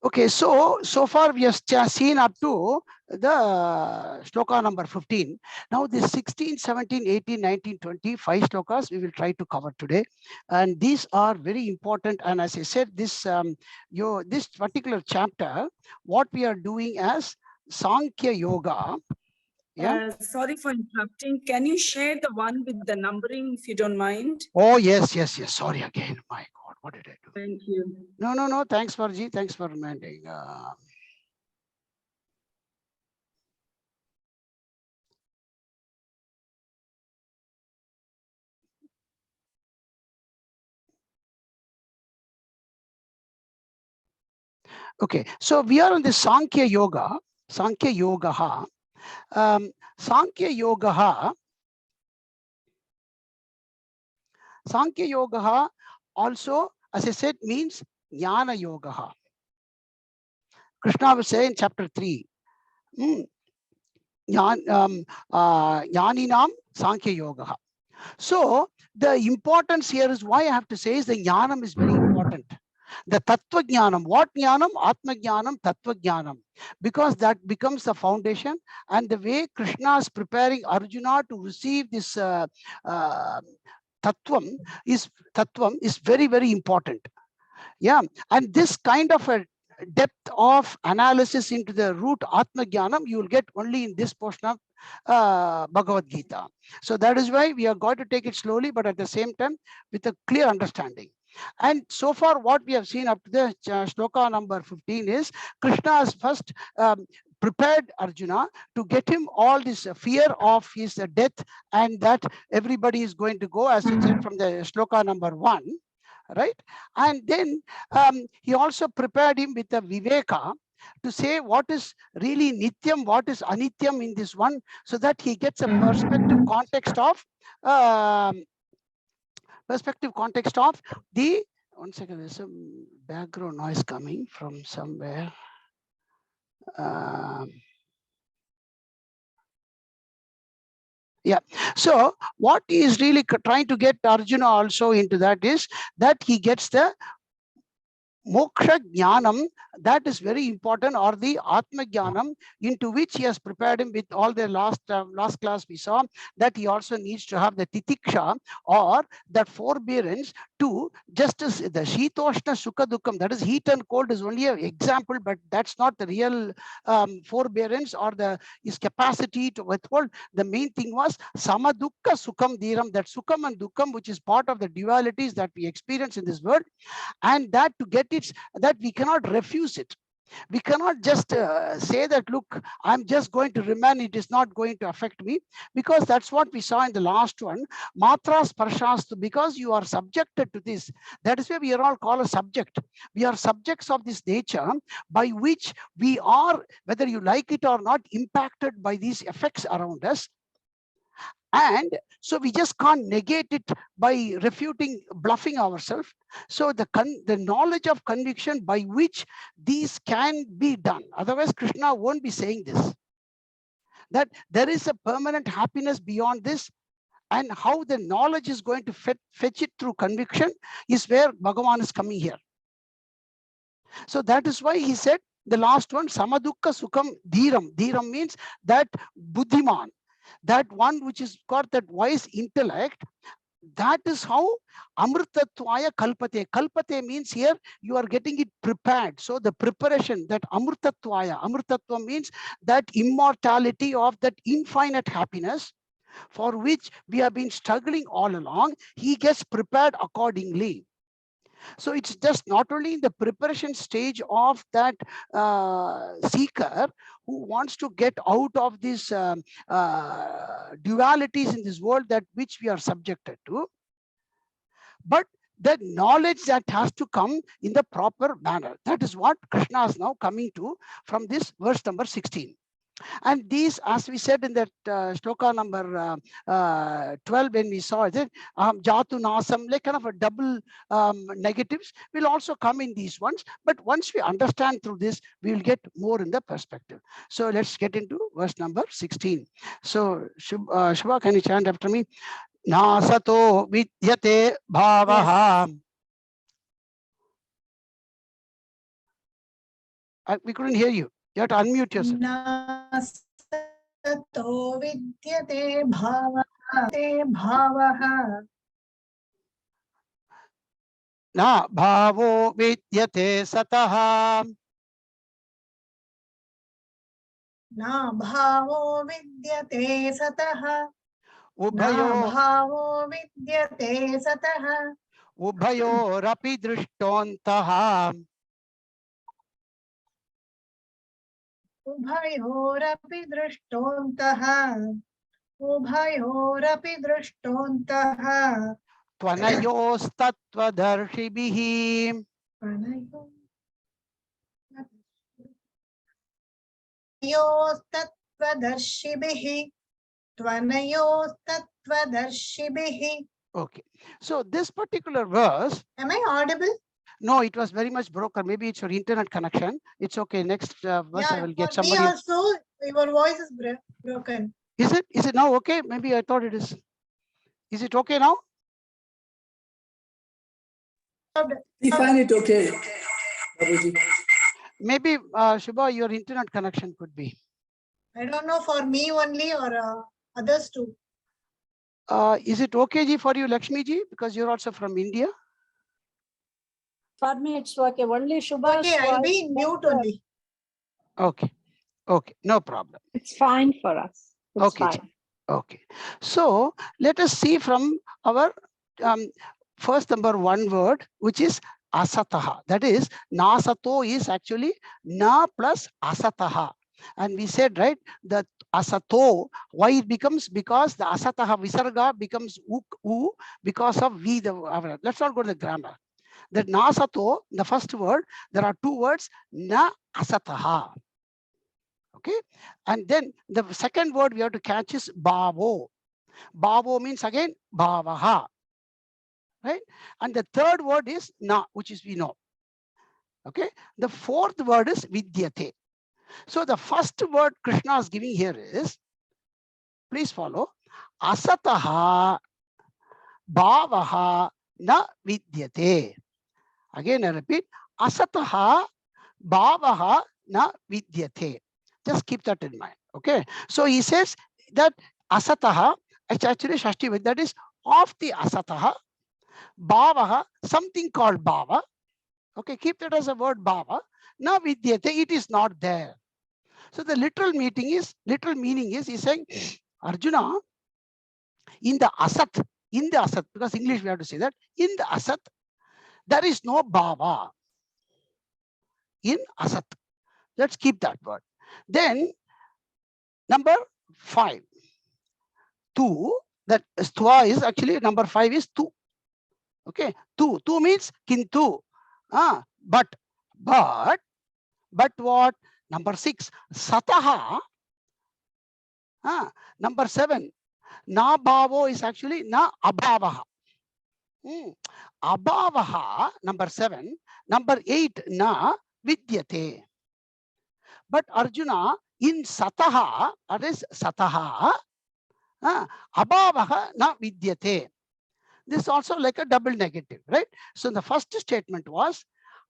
Okay, so far we have seen up to the shloka number 15. Now this 16, 17, 18, 19, 20, 5 shlokas we will try to cover today. And these are very important. And as I said, this particular chapter, what we are doing as Sankhya Yoga. Yeah. Sorry for interrupting. Can you share the one with the numbering, if you don't mind? Oh, yes. Sorry again. My God, what did I do? Thank you. No. Thanks, Marji. Thanks for reminding. Okay, so we are on the Sankhya Yoga. Sankhya Yoga. Sankhya Yoga. Sankhya Yoga also, as I said, means Jnana Yoga. Krishna will say in chapter 3, Jnaninam Sankhya Yoga. So the importance here is why I have to say is the Jnanam is very important. The Tattva Jnanam, what Jnanam? Atma Jnanam, Tattva Jnanam. Because that becomes the foundation, and the way Krishna is preparing Arjuna to receive this Tattvam is very, very important. Yeah, and this kind of a depth of analysis into the root Atma Jnanam you will get only in this portion of Bhagavad Gita. So that is why we are going to take it slowly, but at the same time with a clear understanding. And so far what we have seen up to the shloka number 15 is Krishna has first prepared Arjuna to get him all this fear of his death, and that everybody is going to go, as it said from the shloka number 1. Right? And then he also prepared him with a viveka to say what is really nityam, what is anityam in this one, so that he gets a perspective context of the, one second, there's some background noise coming from somewhere. Yeah, so what he is really trying to get Arjuna also into that is that he gets the moksha jnanam, that is very important, or the atma jnanam, into which he has prepared him with all the last class we saw that he also needs to have the titiksha, or that forbearance to justice. The shitoshna sukha dukkam, that is heat and cold, is only an example, but that's not the real forbearance or his capacity to withhold. The main thing was samadukka sukham dhiram, that sukham and dukkam, which is part of the dualities that we experience in this world, and that to get it, that we cannot refuse it. We cannot just say that, look, I'm just going to remain, it is not going to affect me, because that's what we saw in the last one, matras parshastu, because you are subjected to this. That is why we are all called a subject. We are subjects of this nature, by which we are, whether you like it or not, impacted by these effects around us. And so we just can't negate it by refuting, bluffing ourselves. So the knowledge of conviction by which these can be done. Otherwise, Krishna won't be saying this. That there is a permanent happiness beyond this, and how the knowledge is going to fetch it through conviction is where Bhagavan is coming here. So that is why he said the last one, samadukka sukham dhiram. Dhiram means that buddhiman, that one which is got that wise intellect. That is how amritatvaya kalpate. Kalpate means here you are getting it prepared. So the preparation, that amritatvaya, amritatva means that immortality of that infinite happiness, for which we have been struggling all along, he gets prepared accordingly. So it's just not only in the preparation stage of that seeker who wants to get out of these dualities in this world that which we are subjected to, but the knowledge that has to come in the proper manner. That is what Krishna is now coming to from this verse number 16. And these, as we said in that shloka number 12, when we saw it, jatu nasam, like kind of a double negatives will also come in these ones. But once we understand through this, we will get more in the perspective. So let's get into verse number 16. So Shubha, can you chant after me? Nasato vidyate bhavaha. We couldn't hear you. You have to unmute yourself. नासतो विद्यते भावः Na bhavo vidyate sataha. ना भावो विद्यते सतः ना Ubhayo भावो विद्यते सतः ubhayorapi drishtontaha. उभयोरपि दृष्टोऽन्तः उभयोरपि दृष्टोऽन्तः Tvanayostatvadarshibhihi. त्वनयोस्तत्त्वदर्शिभिः त्वनयोस्तत्त्वदर्शिभिः. Okay. So this particular verse. Am I audible? No, it was very much broken. Maybe it's your internet connection. It's okay. Next verse I will get For me somebody. also, your voice is broken. Is it? Is it now okay? Maybe I thought it is. Is it okay now? We find it okay, Babuji. Maybe Shubha, your internet connection could be. I don't know for me only or others too. Is it okay ji for you, Lakshmi ji? Because you're also from India. For me, it's okay. Only Shubha. Okay, I'll be in mute only. Okay. Okay. No problem. It's fine for us. It's Okay. fine. Okay. So let us see from our first number one word, which is asataha. That is, nasato is actually na plus asataha. And we said, right, that asato, why it becomes? Because the asataha visarga becomes u because of vi. Let's not go to the grammar. That nasato, the first word, there are two words, na asataha. Okay. And then the second word we have to catch is bhavo. Bhavo means again bhavaha. Right? And the third word is na, which is we know. Okay. The fourth word is vidyate. So the first word Krishna is giving here is, please follow, asataha bhavaha na vidyate. Again I repeat, asataha bhavaha na vidyate. Just keep that in mind. Okay. So he says that asataha, it's actually Shashti, that is of the asataha, bhavaha, something called bhava. Okay, keep that as a word bhava. Na vidyate, it is not there. So the literal meaning is, he's saying, Arjuna, in the asat, because English we have to say that, in the asat, there is no bhava. In asat. Let's keep that word. Then number 5, tu, that stva is actually number 5 is tu. Okay, tu means kintu. But what? Number 6, sataha. Number 7, na bhavo is actually na abhavaha. Abhavaha, number 7. Number 8, na vidyate. But Arjuna, in sataha, that is sataha, abhavaha na vidyate. This is also like a double negative, right? So the first statement was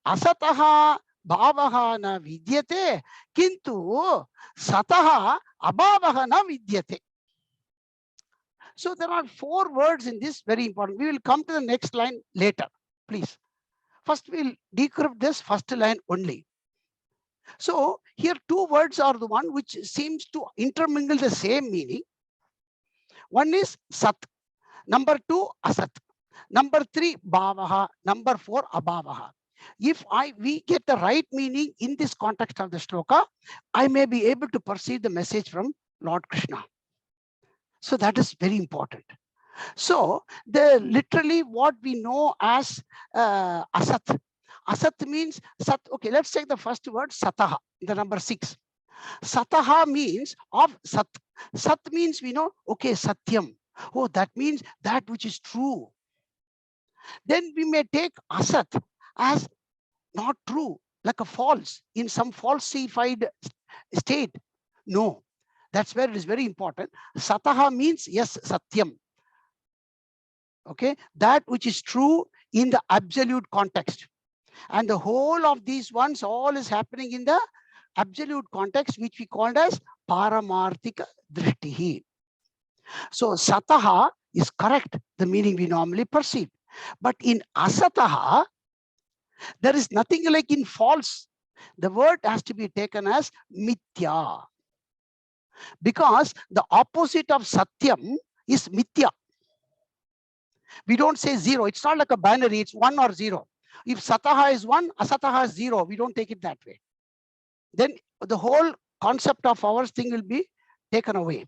asataha bhavaha na vidyate, kintu sataha abhavaha na vidyate. So there are 4 words in this, very important. We will come to the next line later, please. First, we'll decrypt this first line only. So here 2 words are the one which seems to intermingle the same meaning. One is sat, number 2 asat, number 3 bhavaha, number 4 abhavaha. If we get the right meaning in this context of the shloka, I may be able to perceive the message from Lord Krishna. So that is very important. So the literally what we know as asat. Asat means sat. Okay, let's take the first word sataha, the number 6. Sataha means of sat. Sat means we know, okay, satyam. Oh, that means that which is true. Then we may take asat as not true, like a false, in some falsified state. No, that's where it is very important. Sataha means yes, satyam. Okay, that which is true in the absolute context. And the whole of these ones, all is happening in the absolute context, which we called as Paramarthika Drishtihi. So Sataha is correct, the meaning we normally perceive. But in Asataha, there is nothing like in false. The word has to be taken as Mithya. Because the opposite of Satyam is Mithya. We don't say zero. It's not like a binary, it's 1 or 0. If Sataha is 1, Asataha is 0. We don't take it that way. Then the whole concept of our thing will be taken away.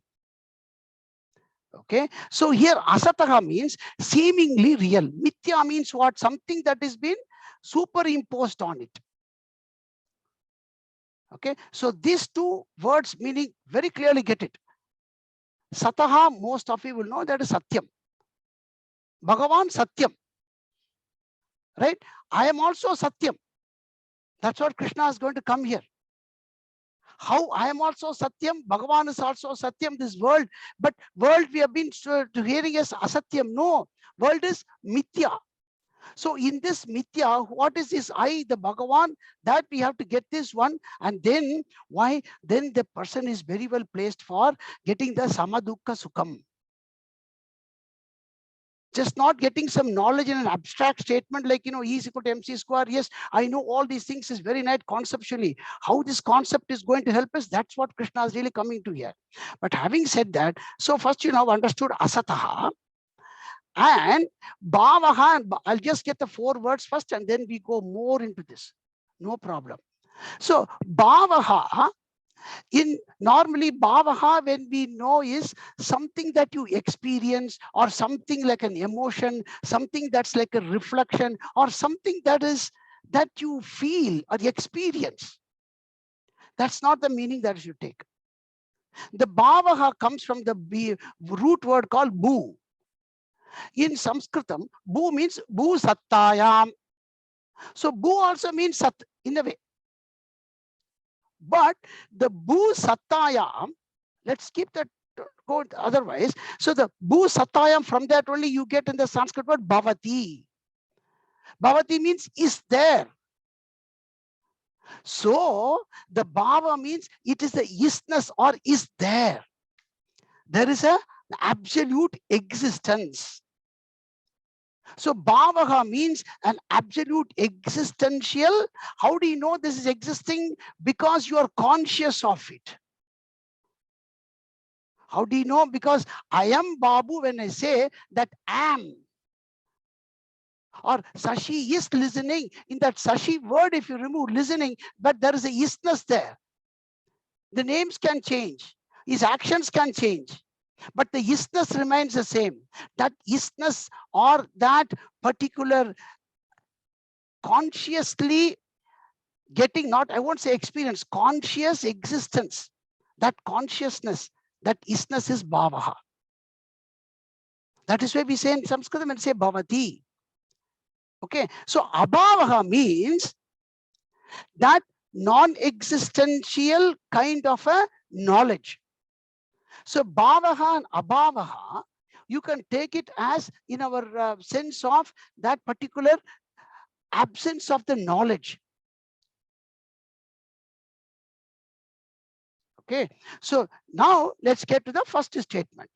Okay, so here Asataha means seemingly real. Mithya means what? Something that has been superimposed on it. Okay, so these two words meaning very clearly get it. Sataha, most of you will know that is Satyam. Bhagavan Satyam. Right? I am also Satyam. That's what Krishna is going to come here. How I am also Satyam, Bhagavan is also Satyam, this world. But world we have been to hearing as Asatyam. No, world is Mithya. So in this Mithya, what is this I, the Bhagavan, that we have to get this one. And then why? Then the person is very well placed for getting the Samadukka Sukham. Just not getting some knowledge in an abstract statement like, E is equal to MC square. Yes, I know all these things is very nice conceptually. How this concept is going to help us, that's what Krishna is really coming to here. But having said that, so first you now understood Asataha and Bhavaha. And I'll just get the 4 words first and then we go more into this. No problem. So Bhavaha, in normally Bhavaha, when we know, is something that you experience or something like an emotion, something that's like a reflection or something that is that you feel or experience. That's not the meaning that you take. The Bhavaha comes from the root word called Bu. In Sanskritam, Bu means Bu Sattayam. So Bu also means Sat in a way. But the Bu Sattayam, let's keep that code otherwise. So the Bu Sattayam, from that only you get in the Sanskrit word Bhavati. Bhavati means is there. So the Bhava means it is the isness or is there. There is an absolute existence. So Bhavaha means an absolute existential. How do you know this is existing? Because you are conscious of it. How do you know? Because I am Babu when I say that am. Or Sashi is listening. In that Sashi word, if you remove listening, but there is a isness there. The names can change. His actions can change. But the isness remains the same. That isness or that particular consciously getting, not, I won't say experience, conscious existence. That consciousness, that isness is Bhavaha. That is why we say in Sanskrit and say Bhavati. Okay, so Abhavaha means that non-existential kind of a knowledge. So Bhavaha and Abhavaha, you can take it as in our sense of that particular absence of the knowledge. Okay, so now let's get to the first statement.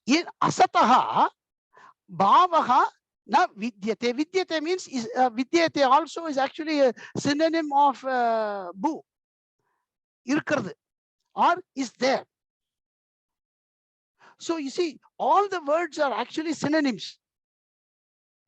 In Asataha, Bhavaha na Vidyate. Vidyate means is Vidyate also is actually a synonym of Bu. Irkardu or is there. So you see, all the words are actually synonyms.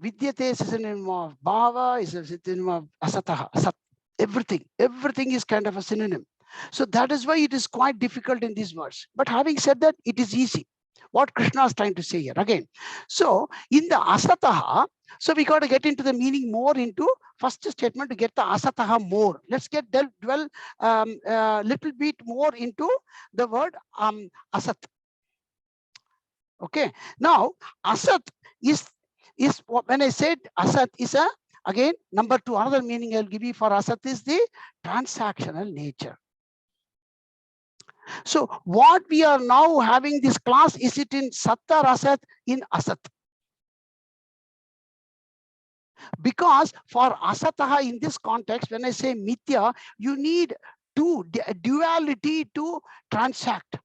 Vidyate is a synonym of Bhava, is a synonym of Asataha. Sat. Everything is kind of a synonym. So that is why it is quite difficult in these words. But having said that, it is easy. What Krishna is trying to say here again. So in the Asataha, so we got to get into the meaning more into first statement to get the Asataha more. Let's get dwell little bit more into the word Asat. Okay. Now Asat is when I said Asat is a, again, number 2, another meaning I'll give you for Asat is the transactional nature. So what we are now having this class, is it in Sat or Asat? In Asat. Because for asataha in this context, when I say mithya, you need duality to transact.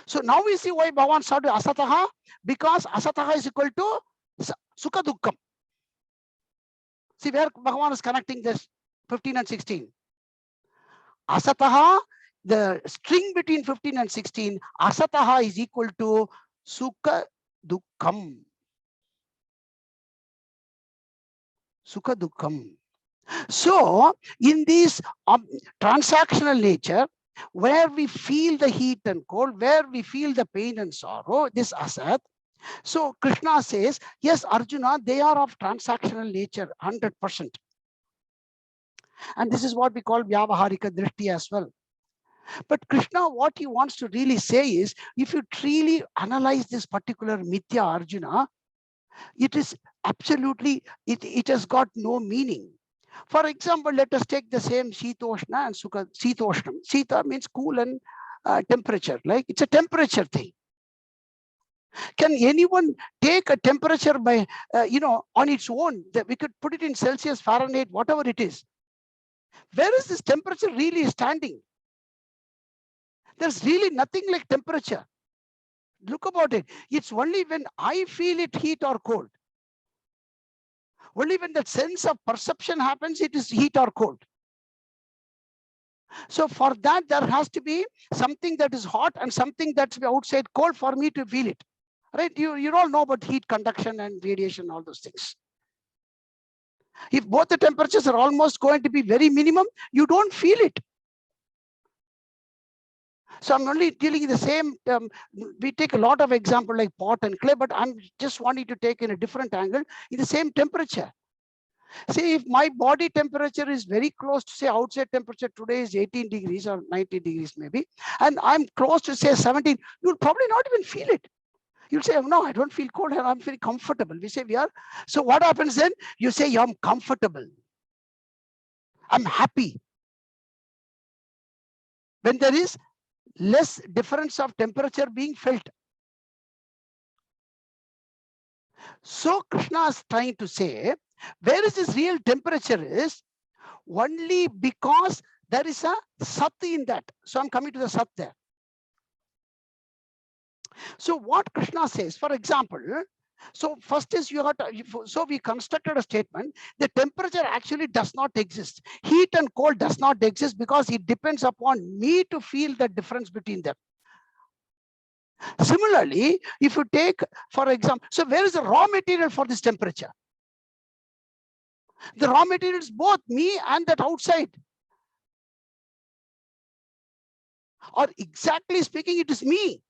So now we see why Bhagavan started asataha, because asataha is equal to sukha dukkham. See where Bhagavan is connecting this 15 and 16. Asataha, the string between 15 and 16, asataha is equal to sukha dukkham. Sukha dukkham. So in this transactional nature, where we feel the heat and cold, where we feel the pain and sorrow, this asat. So Krishna says, yes, Arjuna, they are of transactional nature, 100%. And this is what we call Vyavaharika Drishti as well. But Krishna, what he wants to really say is, if you truly analyze this particular Mithya Arjuna, it is absolutely, it has got no meaning. For example, let us take the same Shitoshna and Sukha. Shitoshnam. Shita means cool and temperature, like it's a temperature thing. Can anyone take a temperature by, on its own? That we could put it in Celsius, Fahrenheit, whatever it is. Where is this temperature really standing? There's really nothing like temperature. Look about it. It's only when I feel it heat or cold. Only when that sense of perception happens, it is heat or cold. So for that, there has to be something that is hot and something that's outside cold for me to feel it. Right? You all know about heat conduction and radiation, all those things. If both the temperatures are almost going to be very minimum, you don't feel it. So I'm only dealing in the same, we take a lot of example like pot and clay, but I'm just wanting to take in a different angle in the same temperature. See, if my body temperature is very close to, say, outside temperature today is 18 degrees or 19 degrees maybe, and I'm close to, say, 17, you'll probably not even feel it. You'll say, oh, no, I don't feel cold and I'm very comfortable. We say we are. So what happens then? You say, yeah, I'm comfortable. I'm happy. When there is less difference of temperature being felt. So Krishna is trying to say, where is this real temperature is only because there is a sat in that. So I'm coming to the sat there. So what Krishna says, for example, so first is so we constructed a statement, the temperature actually does not exist. Heat and cold does not exist because it depends upon me to feel the difference between them. Similarly, if you take, for example, so where is the raw material for this temperature? The raw material is both me and that outside. Or exactly speaking, it is me.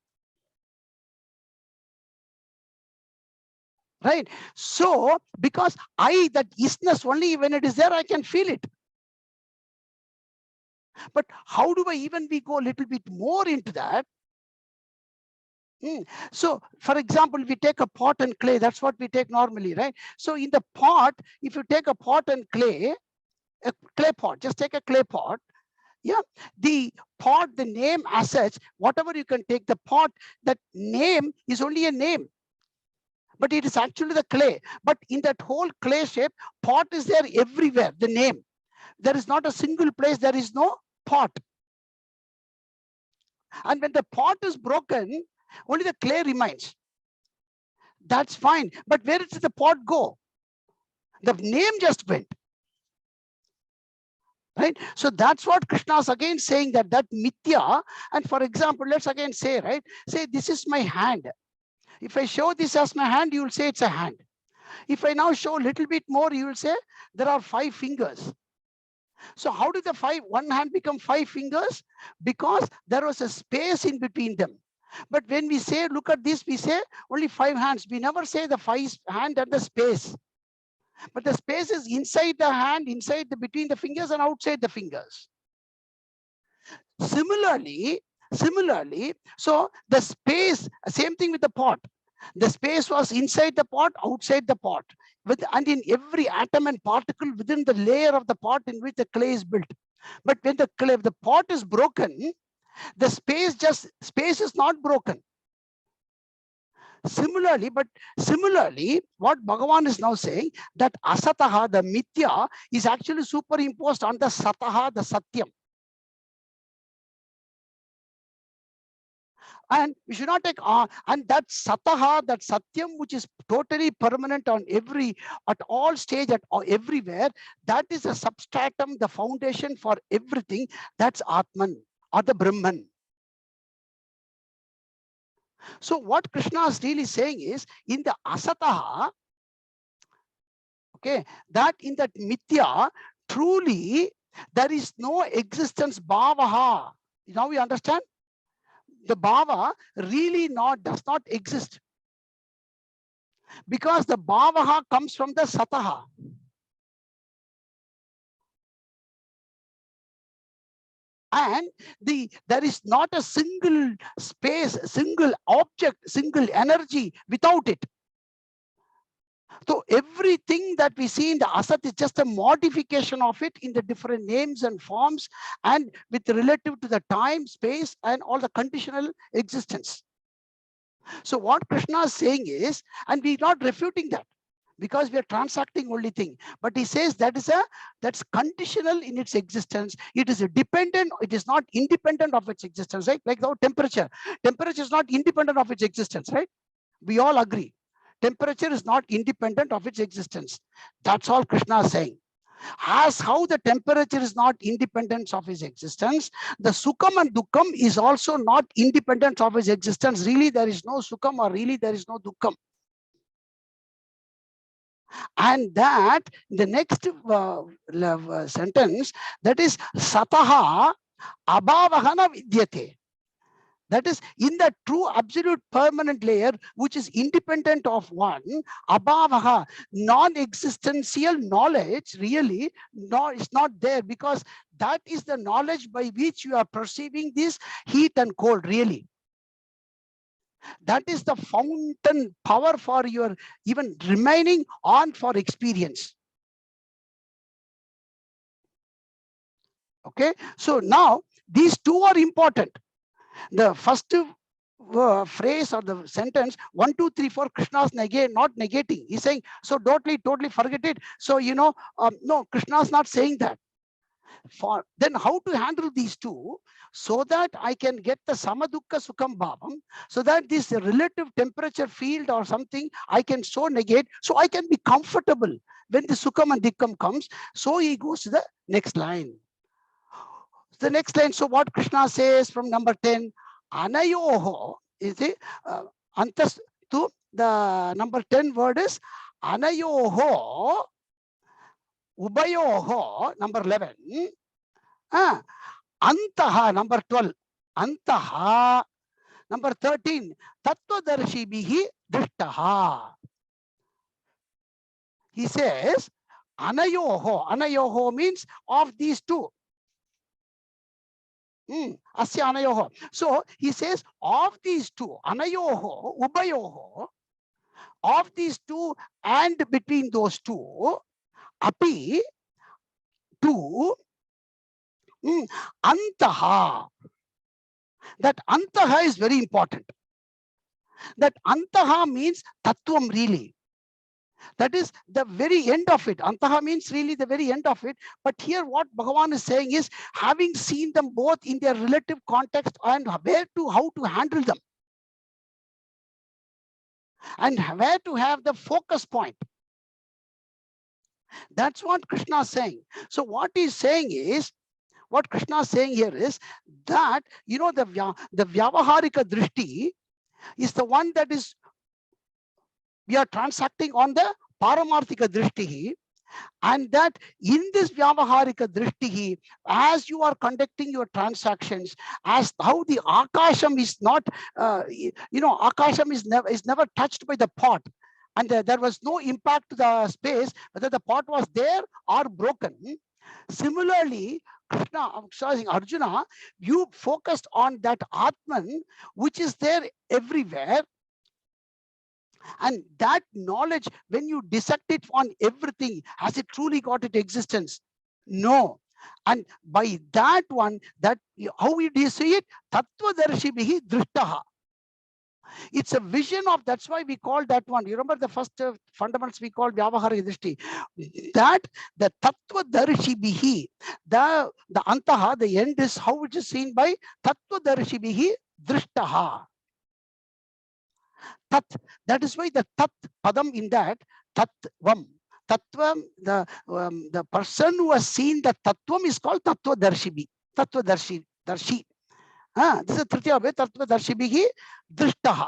Right? So, because that isness, only when it is there, I can feel it. But how do I even go a little bit more into that? So, for example, we take a pot and clay. That's what we take normally, right? So in the pot, if you take a pot and clay, a clay pot, just take a clay pot. Yeah, the pot, the name as such, whatever you can take the pot, that name is only a name. But it is actually the clay. But in that whole clay shape, pot is there everywhere, the name. There is not a single place, there is no pot. And when the pot is broken, only the clay remains. That's fine. But where did the pot go? The name just went. Right? So that's what Krishna is again saying, that mithya. And for example, let's again say, right? Say, this is my hand. If I show this as my hand, you will say it's a hand. If I now show a little bit more, you will say there are 5 fingers. So how did one hand become 5 fingers? Because there was a space in between them. But when we say, look at this, we say only 5 hands. We never say the 5 hand and the space. But the space is inside the hand, between the fingers and outside the fingers. Similarly, so the space, same thing with the pot. The space was inside the pot, outside the pot, and in every atom and particle within the layer of the pot in which the clay is built. But when the pot is broken, the space is not broken. Similarly, what Bhagavan is now saying, that asataha, the mithya, is actually superimposed on the sataha, the satyam. And we should not take and that sataha, that satyam, which is totally permanent on at all stage, everywhere, that is a substratum, the foundation for everything. That's Atman or the Brahman. So what Krishna is really saying is, in the asataha, okay, that in that mithya, truly there is no existence bhavaha. Now we understand? The bhava really does not exist, because the bhavaha comes from the sataha. And there is not a single space, single object, single energy without it. So everything that we see in the asat is just a modification of it in the different names and forms, and with relative to the time, space, and all the conditional existence. So what Krishna is saying is, and we're not refuting that, because we are transacting only thing, but he says that's conditional in its existence. It is dependent, it is not independent of its existence, right? Like the temperature is not independent of its existence, right? We all agree temperature is not independent of its existence. That's all Krishna is saying. As how the temperature is not independent of his existence, the sukham and dukkam is also not independent of his existence. Really there is no sukham, or really there is no dukkam. And that the next sentence, that is sataha abhavahana vidyate. That is, in the true absolute permanent layer, which is independent of one, abhavaha, non-existential knowledge, really is not there, because that is the knowledge by which you are perceiving this heat and cold, really. That is the fountain power for your even remaining on for experience. Okay, so now these two are important. The first phrase or the sentence 1, 2, 3, 4, Krishna's not negating. He's saying, so totally forget it. So no, Krishna's not saying that. For then how to handle these two, so that I can get the samadukka sukham bhavam, so that this relative temperature field or something I can so negate, so I can be comfortable when the sukham and dukkam comes. So he goes to the next line. The next line, so what Krishna says from number 10, anayoho, is it antas to the number 10 word is anayoho ubayoho, number 11. Antaha, number 12. Antaha, number 13. Tattvadarshibhihi drishtaha. He says, anayoho. Anayoho means of these two. Asya anayoho. So he says, of these two, anayoho, ubayoho, of these two and between those two, api, two, antaha. That antaha is very important. That antaha means tattvam, really. That is the very end of it. Antaha means really the very end of it. But here what Bhagavan is saying is, having seen them both in their relative context and how to handle them, and where to have the focus point. That's what Krishna is saying. So what he's saying is, what Krishna is saying here is that, the Vyavaharika Drishti is the one that is, we are transacting on the Paramarthika Drishti, and that in this Vyavaharika Drishti, as you are conducting your transactions, as how the Akasham is not, Akasham is never touched by the pot, and there was no impact to the space, whether the pot was there or broken. Similarly, Arjuna, you focused on that Atman, which is there everywhere. And that knowledge, when you dissect it on everything, has it truly got its existence? No. And by that one, that how do you see it? Tattvadarshibhihi drishtaha. It's a vision of, that's why we call that one. You remember the first fundamentals we called Vyavahara Drishti. That the Tattva Darshibihi, the Antaha, the end is how it is seen by Tattva Darshibihi Drishtaha. Tat, that is why the Tat Padam in that, Tattvam. Tattvam, the person who has seen the Tattvam is called Tattva Darshibi. Tattva Darshi. This is Tritiya way, Tattva Darshibihi Drishtaha.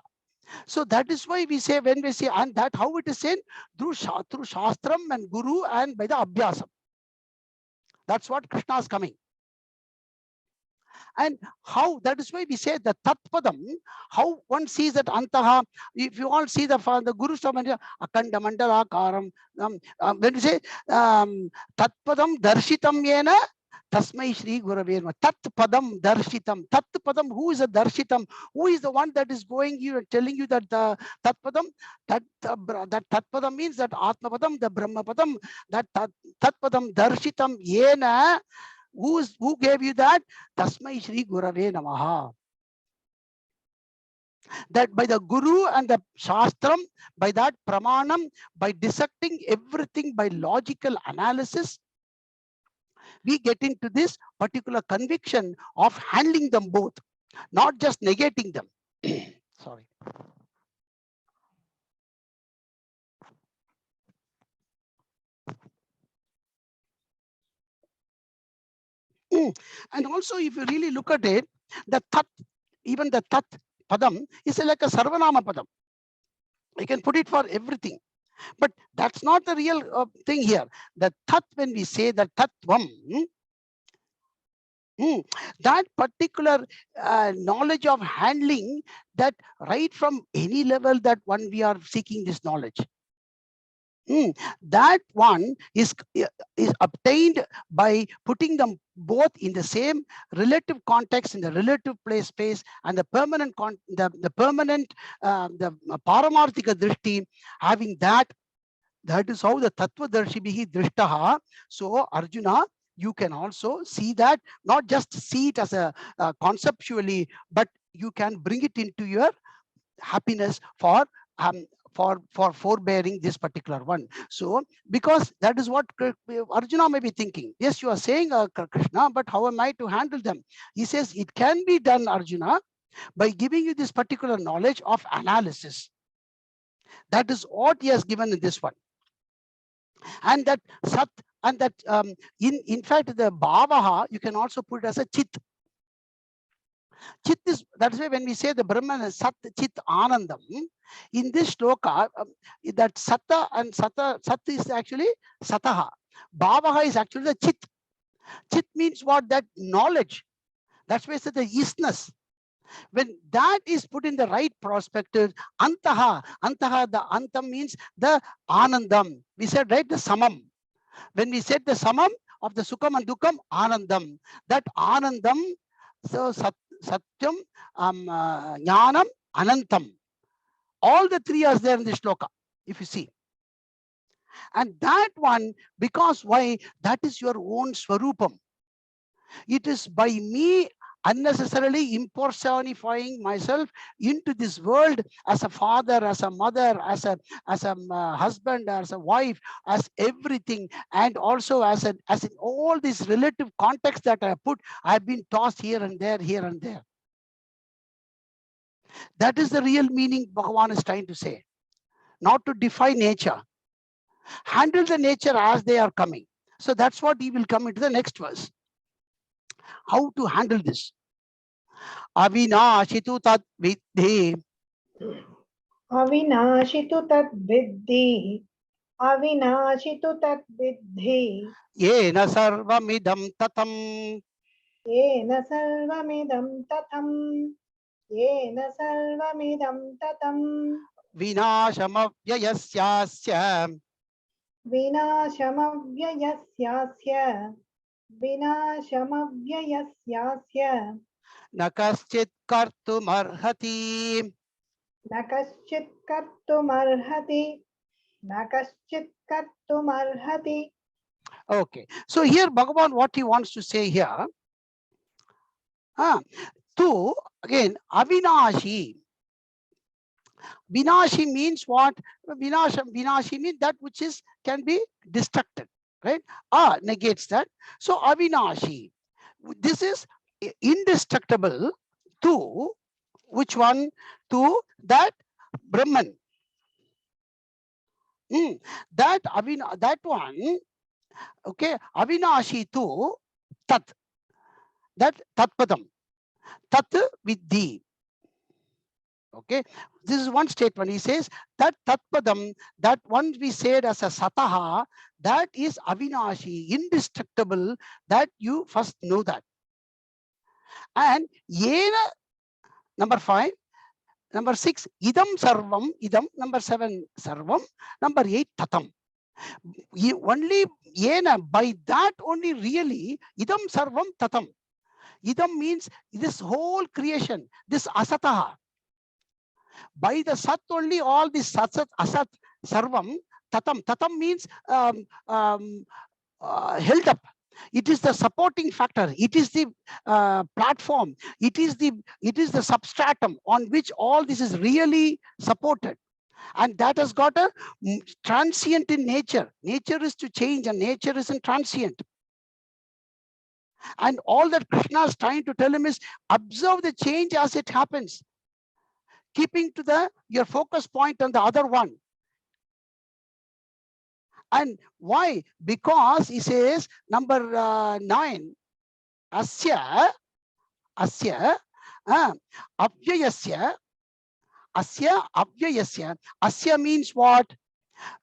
So that is why we say, when we say, and that how it is said, through Shastram and Guru and by the Abhyasam. That's what Krishna is coming. And how, that is why we say the Tatpadam, how one sees that Antaha, if you all see the Guru Stamanja, Akanda Mandala Karam, when we say Tatpadam Darshitam Yena, Tasmai Shri Gurave, Tat Padam Darshitam. Tat Padam, who is a Darshitam? Who is the one that is going you and telling you that the Tat Padam, that Tat Padam means that Atma Padam, the Brahma Padam, that Tat Padam Darshitam Yena. Who gave you that? Tasmai Shri Gurave Namaha. That by the Guru and the Shastram, by that Pramanam, by dissecting everything by logical analysis, we get into this particular conviction of handling them both, not just negating them. Sorry. And also, if you really look at it, the Tat, even the Tat Padam is like a Sarvanama Padam. You can put it for everything. But that's not the real thing here. The Tat, when we say the Tatvam, that particular knowledge of handling that right from any level that one we are seeking this knowledge. That one is obtained by putting them both in the same relative context, in the relative place space, and the permanent the Paramarthika Drishti, having that. That is how the Tattva Darshibihi Drishtaha. So Arjuna, you can also see that, not just see it as a conceptually, but you can bring it into your happiness for forbearing this particular one. So because that is what Arjuna may be thinking. Yes, you are saying Krishna, but how am I to handle them? He says it can be done, Arjuna, by giving you this particular knowledge of analysis. That is what he has given in this one. And that Sat, and that in fact the Bhavaha, you can also put it as a Chit. Chit is, that's why when we say the Brahman is Sat, Chit, Anandam, in this shloka, that Satta and Sat is actually Sataha. Bhavaha is actually the Chit. Chit means what? That knowledge. That's why it's the isness. When that is put in the right perspective, Antaha, the Antam means the Anandam. We said, right, the Samam. When we said the Samam of the Sukham and Dukam, Anandam. That Anandam, so Satyam, Jnanam, Anantam. All the three are there in the shloka, if you see. And that one, because why? That is your own Swarupam. It is by me unnecessarily impersonifying myself into this world as a father, as a mother, as a husband, as a wife, as everything, and also as in all these relative contexts that I put, I've been tossed here and there, here and there. That is the real meaning Bhagavan is trying to say. Not to defy nature. Handle the nature as they are coming. So that's what he will come into the next verse. How to handle this? Avinashitu tat vidhi. Avinashitu tat vidhi. Avinashitu tat vidhi. Yena sarvamidam tatam. Yena sarvamidam tatam. Yena sarvamidam tatam. Vinashamavyayasyasya. Vinashamavyayasyasya. Vinashamavyayasyasya. Nakaschit kartumarhati. Nakaschit kartumarhati. Nakaschit kartumarhati. Okay. So here Bhagavan, what he wants to say here, to again Avinashi. Vinashi means what? Vinashi means that which is can be destructed, right? Negates that. So avinashi, this is indestructible to which one? To that Brahman. That one, okay, avinashi to tat, that tatpadam, tat vidhi. Okay, this is one statement. He says that tatpadam, that one we said as a sataha, that is avinashi, indestructible, that you first know that. And yena, number 5, number 6, idam sarvam, idam, number 7, sarvam, number 8, tatam. Only yena, by that only really, idam sarvam tatam. Idam means this whole creation, this asataha. By the sat only all this sat, asat, sarvam, tatam. Tatam means held up. It is the supporting factor. It is the platform. It is the substratum on which all this is really supported. And that has got a transient in nature. Nature is to change and nature isn't transient. And all that Krishna is trying to tell him is observe the change as it happens, keeping to your focus point on the other one. And why? Because he says number 9, asya avyayasya, asya avyayasya. Asya means what?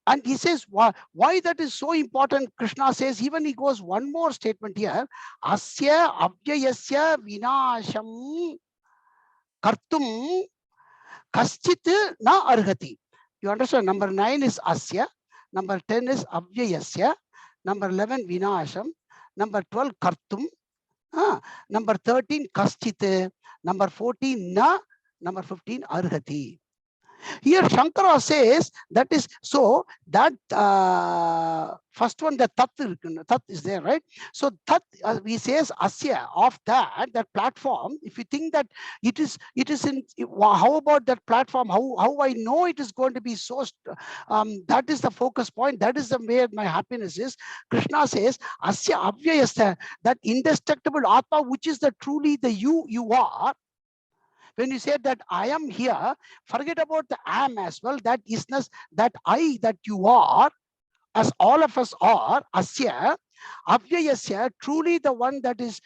And he says why that is so important. Krishna says, even he goes one more statement here, asya avyayasya vinasham kartum kaschit na arhati. You understand? Number 9 is asya, number 10 is avyayasya, number 11 vinasham, number 12 kartum, number 13 kaschit, number 14 na, number 15 arhati. Here Shankara says that is so that first one, the tat is there, right? So tat he says asya, of that platform. If you think that it is in, how about that platform? How I know it is going to be so that is the focus point. That is the where my happiness is. Krishna says asya avyayasya, that indestructible atma, which is the truly the you are. When you say that I am here, forget about the I am as well. That isness, that I, that you are, as all of us are, asya, avyayasya, truly the one that is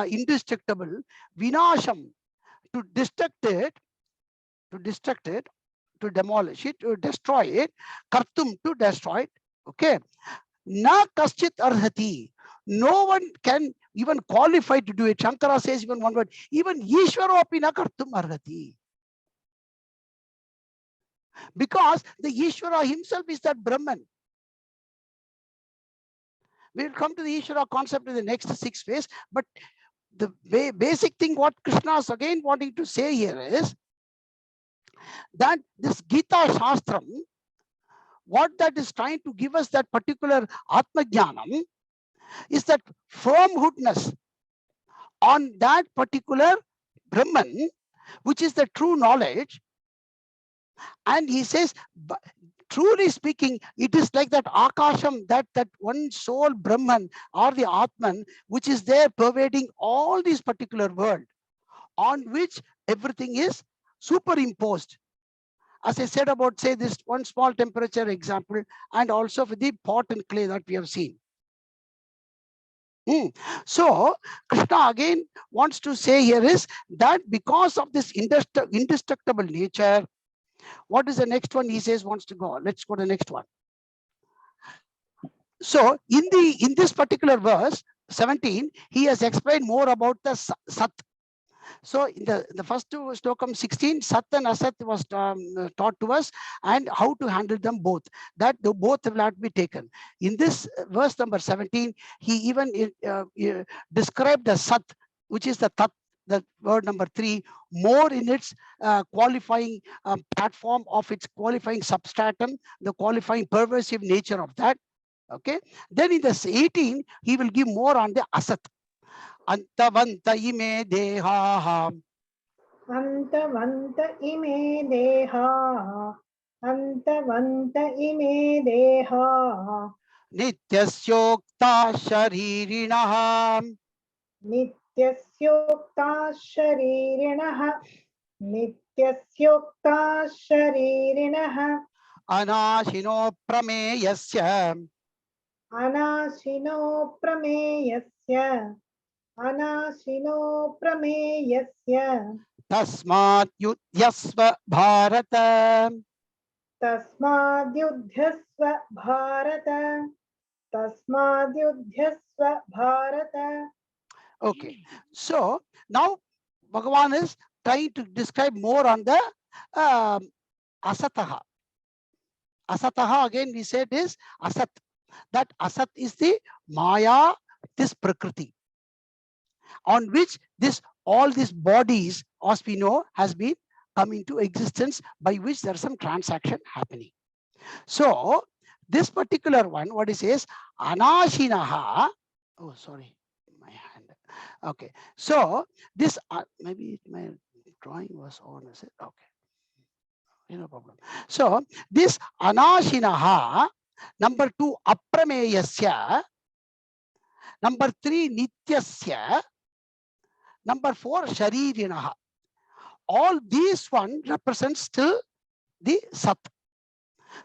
indestructible, vinasham, to destruct it, to demolish it, to destroy it, kartum, to destroy it, okay. Na kaschit arhati, no one can even qualify to do it. Shankara says even one word, even Ishvaro api na kartum arhati. Because the Ishvara himself is that Brahman. We will come to the Ishvara concept in the next 6 phase, but the basic thing what Krishna is again wanting to say here is that this Gita Shastram, what that is trying to give us, that particular Atma Jnanam, is that firmhoodness on that particular Brahman, which is the true knowledge. And he says, truly speaking, it is like that Akasham, that one soul Brahman or the Atman, which is there pervading all these particular world, on which everything is superimposed. As I said about, say, this one small temperature example, and also for the pot and clay that we have seen. So Krishna again wants to say here is that because of this indestructible nature, what is the next one? He says wants to go. Let's go to the next one. So in this particular verse 17, he has explained more about the sat. So in the first two slokam 16, Sat and Asat was taught to us, and how to handle them both. That both will not be taken. In this verse number 17, he even described the Sat, which is the Tat, the word number 3, more in its qualifying platform of its qualifying substratum, the qualifying pervasive nature of that. Okay. Then in the 18, he will give more on the Asat. Antavanta ime deha. अन्तवन्त इमे देहा अन्तवन्त इमे देहा नित्यस्योक्ता शरीरिणः नित्यस्योक्ताः शरीरिणः नित्यस्योक्ताः शरीरिणः अनाशिनो प्रमेयस्य अनाशिनो प्रमेयस्य अनाशिनो प्रमेयस्य तस्मात् युध्यस्व Bharat. तस्माद्युध्यस्व Bharat तस्माद्युध्यस्व Bharat. Okay, so now Bhagavan is trying to describe more on the asataha. Asataha, again we said, is asat. That asat is the maya, this prakriti, on which all these bodies, as we know, has been come into existence, by which there is some transaction happening. So this particular one, what it says, anashinaha. Oh, sorry, my hand. Okay, so this maybe my drawing was on. Is it okay? No problem. So this anashinaha, number 2 aprameyasya, number 3 nityasya, number 4 sharirinaha. All these one represents still the sat.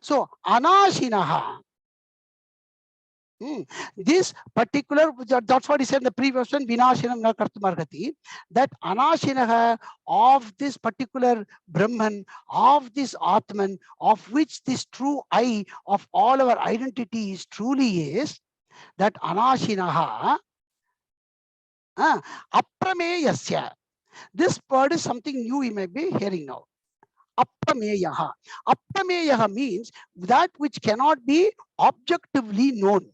So anashinaha, this particular, that's what he said in the previous one, vinashinam na kartumargati, that anashinaha of this particular Brahman, of this Atman, of which this true I of all our identities truly is, that anashinaha aprameyasya. This word is something new you may be hearing now. Aprameyaha. Aprameyaha means that which cannot be objectively known.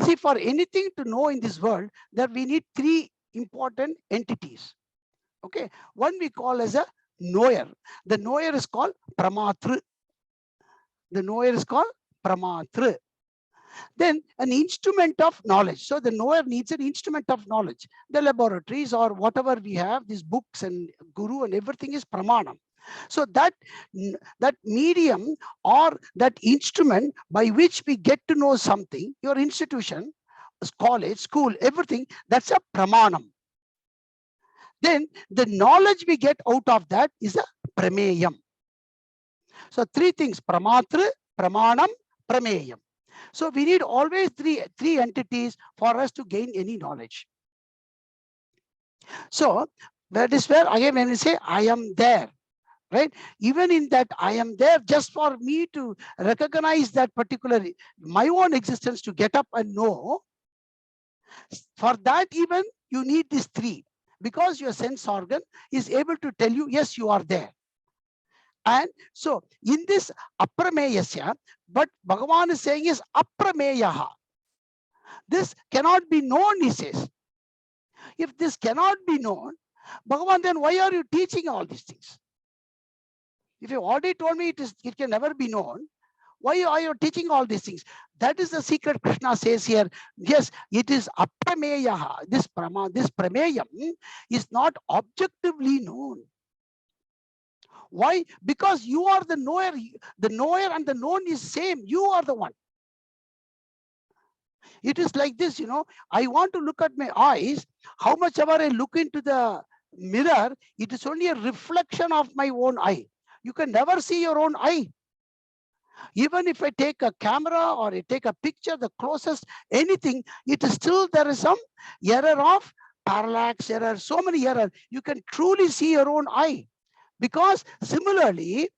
See, for anything to know in this world, that we need 3 important entities. Okay, one we call as a knower. The knower is called pramatru. The knower is called pramatru. Then an instrument of knowledge. So the knower needs an instrument of knowledge. The laboratories or whatever we have, these books and guru and everything is pramanam. So that medium or that instrument by which we get to know something, your institution, college, school, everything, that's a pramanam. Then the knowledge we get out of that is a prameyam. So 3 things: pramatru, pramanam, prameyam. So we need always three entities for us to gain any knowledge. So that is where again when we say I am there, right? Even in that I am there, just for me to recognize that particular my own existence, to get up and know, for that even you need these 3, because your sense organ is able to tell you, yes, you are there. And so in this aprameyasya, but Bhagavan is saying is aprameyaha. This cannot be known, he says. If this cannot be known, Bhagavan, then why are you teaching all these things? If you already told me it can never be known, why are you teaching all these things? That is the secret Krishna says here. Yes, it is aprameyaha. This prameyam is not objectively known. Why? Because you are the knower. The knower and the known is same. You are the one. It is like this, I want to look at my eyes. How much ever I look into the mirror, it is only a reflection of my own eye. You can never see your own eye. Even if I take a camera or I take a picture, the closest anything, it is still there is some error of parallax error, so many errors. You can truly see your own eye. Because similarly,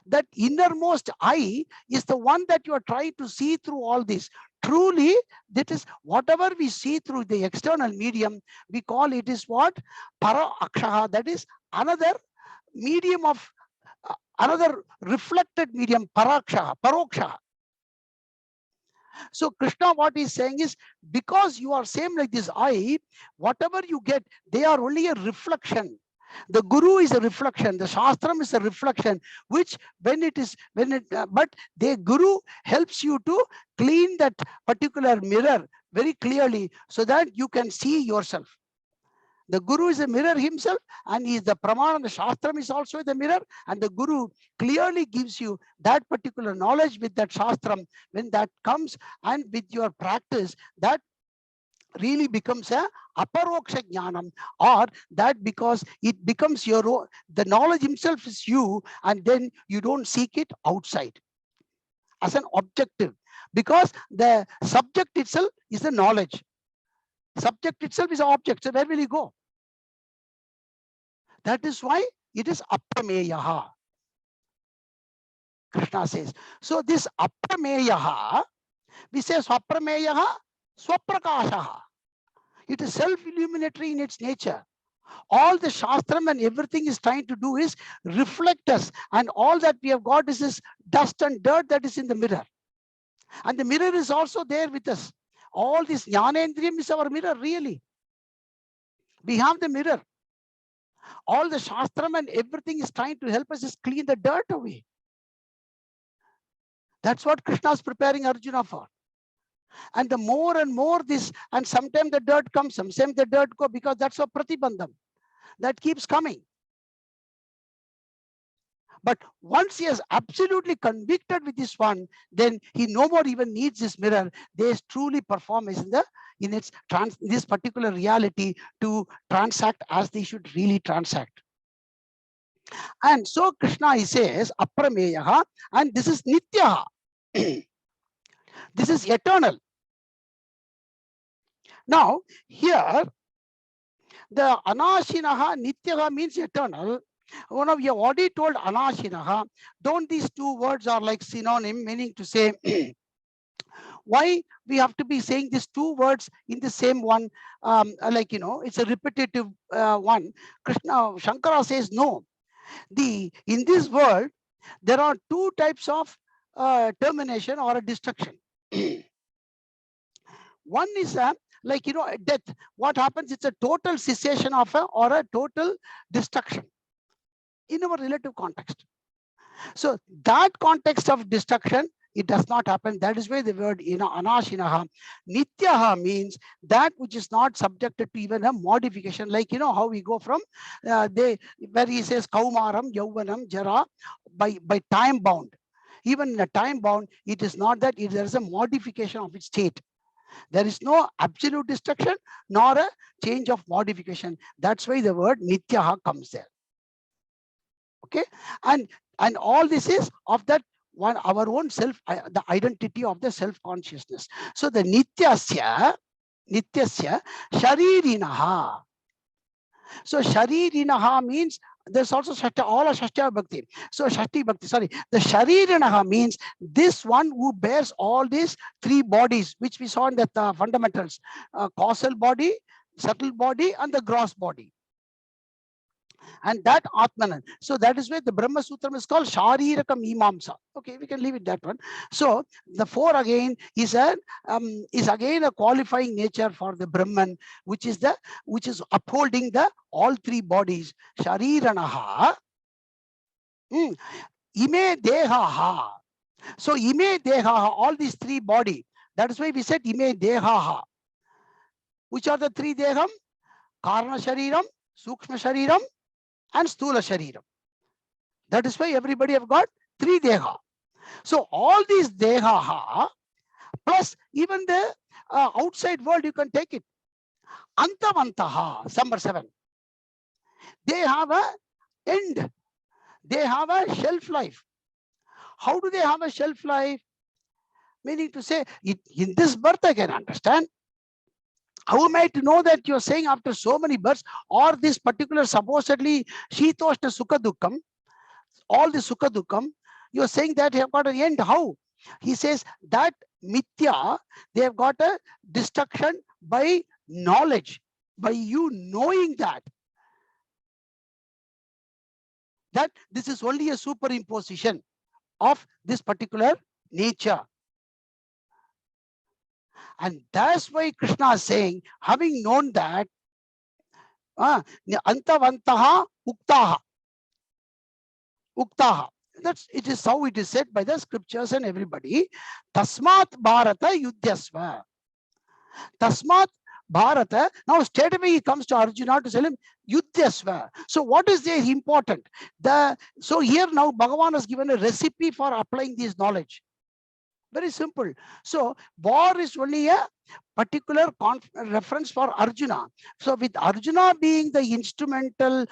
that innermost eye is the one that you are trying to see through all this. Truly, that is whatever we see through the external medium, we call it is what? Para akshaha, that is another medium of another reflected medium, parakshaha, parokshaha. So Krishna, what he's saying is, because you are same like this eye, whatever you get, they are only a reflection. The guru is a reflection, the shastram is a reflection, which but the guru helps you to clean that particular mirror very clearly so that you can see yourself. The Guru is a mirror himself, and he is the Pramana. The Shastram is also the mirror, and the Guru clearly gives you that particular knowledge with that Shastram. When that comes, and with your practice, that really becomes a aparoksha jnanam, or that because it becomes your own, the knowledge himself is you, and then you don't seek it outside as an objective, because the subject itself is the knowledge. Subject itself is an object, so where will you go? That is why it is aprameyaha. Krishna says. So this aprameyaha, we say swaprameyaha, swaprakashaha. It is self-illuminatory in its nature. All the Shastram and everything is trying to do is reflect us. And all that we have got is this dust and dirt that is in the mirror. And the mirror is also there with us. All this Jnanendriyam is our mirror, really. We have the mirror. All the Shastram and everything is trying to help us just clean the dirt away. That's what Krishna is preparing Arjuna for. And the more and more this, and sometimes the dirt comes, sometimes the dirt goes, because that's a pratibandham that keeps coming. But once he is absolutely convicted with this one, then he no more even needs this mirror. They truly perform as in this particular reality to transact as they should really transact. And so Krishna, he says aprameyaha, and this is nityaha. This is eternal. Now here the anashinaha, nityaha means eternal. One of you already told anashinaha. Don't these two words are like synonym, meaning to say why we have to be saying these two words in the same one, like, it's a repetitive one. Krishna, Shankara says no. In this world, there are two types of termination or a destruction. One is death. What happens? It's a total cessation of or a total destruction in our relative context. So that context of destruction, it does not happen. That is why the word anashinaha. Nityaha means that which is not subjected to even a modification. Like how we go from where he says kaumaram, yauvanam, jara, by time bound. Even in a time bound, it is not that there is a modification of its state. There is no absolute destruction nor a change of modification. That's why the word nityaha comes there. Okay, and all this is of that one, our own self, the identity of the self-consciousness. So the nityasya sharirinaha. So sharirinaha means there's also all of Shashti Bhakti. So Shashti Bhakti, sorry, the sharirinaha means this one who bears all these three bodies, which we saw in the fundamentals, causal body, subtle body, and the gross body. And that Atmanan. So that is why the Brahma Sutram is called Shariraka Mimamsa. Okay, we can leave it that one. So the four again is again a qualifying nature for the Brahman, which is upholding the all three bodies. Shariranaha, Ime Dehaha. So Ime Dehaha, all these three body. That is why we said Ime Dehaha. Which are the three Deham? Karna Shariram, Sukshma Shariram, and Stula Shariram. That is why everybody have got three Deha. So all these Deha, plus even the outside world, you can take it. Antavantaha, number 7. They have a end. They have a shelf life. How do they have a shelf life? Meaning to say, in this birth I can understand. How am I to know that you're saying after so many births, or this particular supposedly Shitoshna Sukha Dukkam, all the Sukha Dukkam, you're saying that you have got an end? How? He says that Mithya, they have got a destruction by knowledge, by you knowing that this is only a superimposition of this particular nature. And that's why Krishna is saying, having known that, Antavantaha Uktaha. Uktaha. It is how it is said by the scriptures and everybody. Tasmat Bharata Yudhyasva. Tasmat Bharata. Now straight away he comes to Arjuna to tell him Yudhyasva. So what is there important? So here now Bhagavan has given a recipe for applying this knowledge. Very simple. So war is only a particular reference for Arjuna. So with Arjuna being the instrumental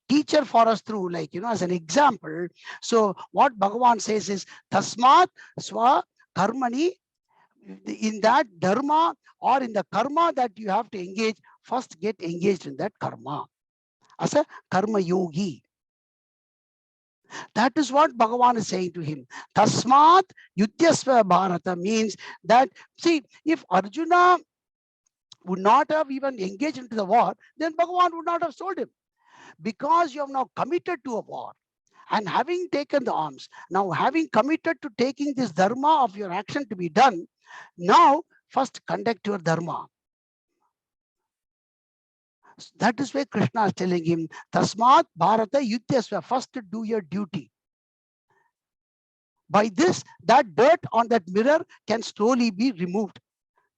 teacher for us through, like, as an example. So what Bhagavan says is Tasmat Swa Karmani, in that dharma or in the karma that you have to engage, first get engaged in that karma as a karma yogi. That is what Bhagavan is saying to him. Tasmat Yudhyasva Bharata means that, see, if Arjuna would not have even engaged into the war, then Bhagavan would not have told him. Because you have now committed to a war and having taken the arms, now having committed to taking this dharma of your action to be done, now first conduct your dharma. That is why Krishna is telling him, Tasmat Bharata Yudhyasva, first do your duty. By this, that dirt on that mirror can slowly be removed.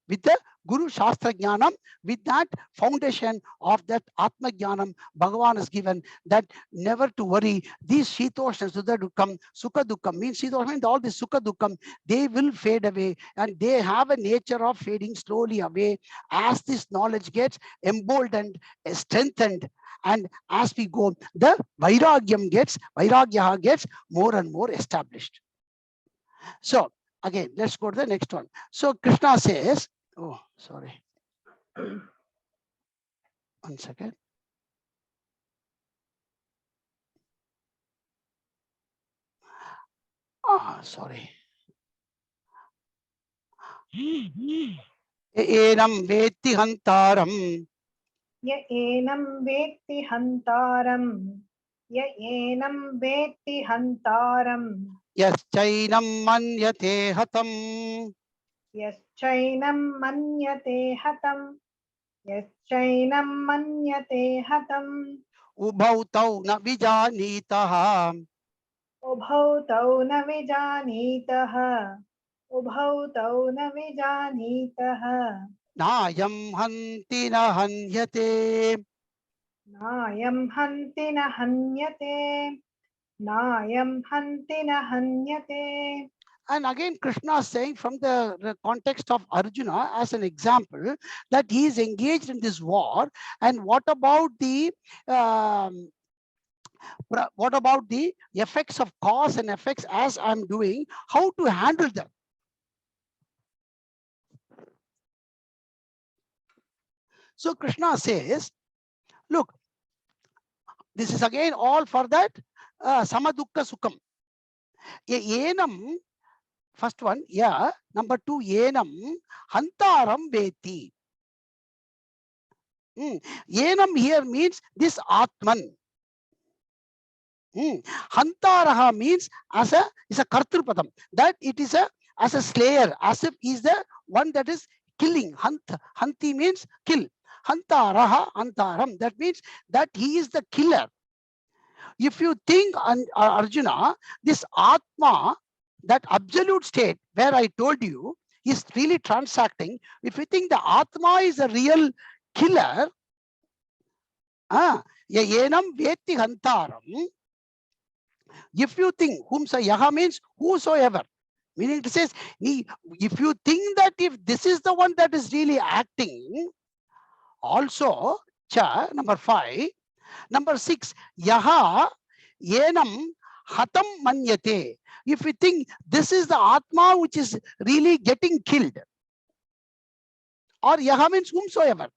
With the Guru Shastra Jnanam, with that foundation of that Atma Jnanam, Bhagavan has given that never to worry. These Shitoshna Sudha Dukkam, Sukha Dukkam means Shitoshna means all this Sukha Dukkam, they will fade away and they have a nature of fading slowly away as this knowledge gets emboldened, strengthened. And as we go, the Vairagya gets more and more established. So again, let's go to the next one. So Krishna says, oh, sorry. 1 second. Sorry. Enam veti hantaram. Ya enam veti hantaram. Ya enam veti hantaram. Yaschainam manyate hatam. Yaschainam manyate hatam. Yaschainam manyate hatam. Ubhau tau na vijanitaha. Ubhau tau na vijanitaha. Ubhau tau na vijanitaha. Nayam hanti na hanyate. Nayam hanti na hanyate. Nayam hanti na hanyate. And again, Krishna is saying from the context of Arjuna as an example that he is engaged in this war. And what about the effects of cause and effects as I'm doing? How to handle them? So Krishna says, look, this is again all for that samadukka sukham. Enam. First one, yeah. Number 2, enam hantaram veti. Enam here means this Atman. Hantaraha means is a kartrupadam. That it is as a slayer, as if he is the one that is killing. Hanti means kill. Hantaraha, hantaram. That means that he is the killer. If you think, Arjuna, this Atma, that absolute state where I told you is really transacting. If you think the Atma is a real killer, yenam veti hantaram. If you think yaha means whosoever, meaning it says, if you think that if this is the one that is really acting, also, number 5, number 6, yaha yenam hatam manyate. If we think this is the Atma which is really getting killed, or yaha means whomsoever.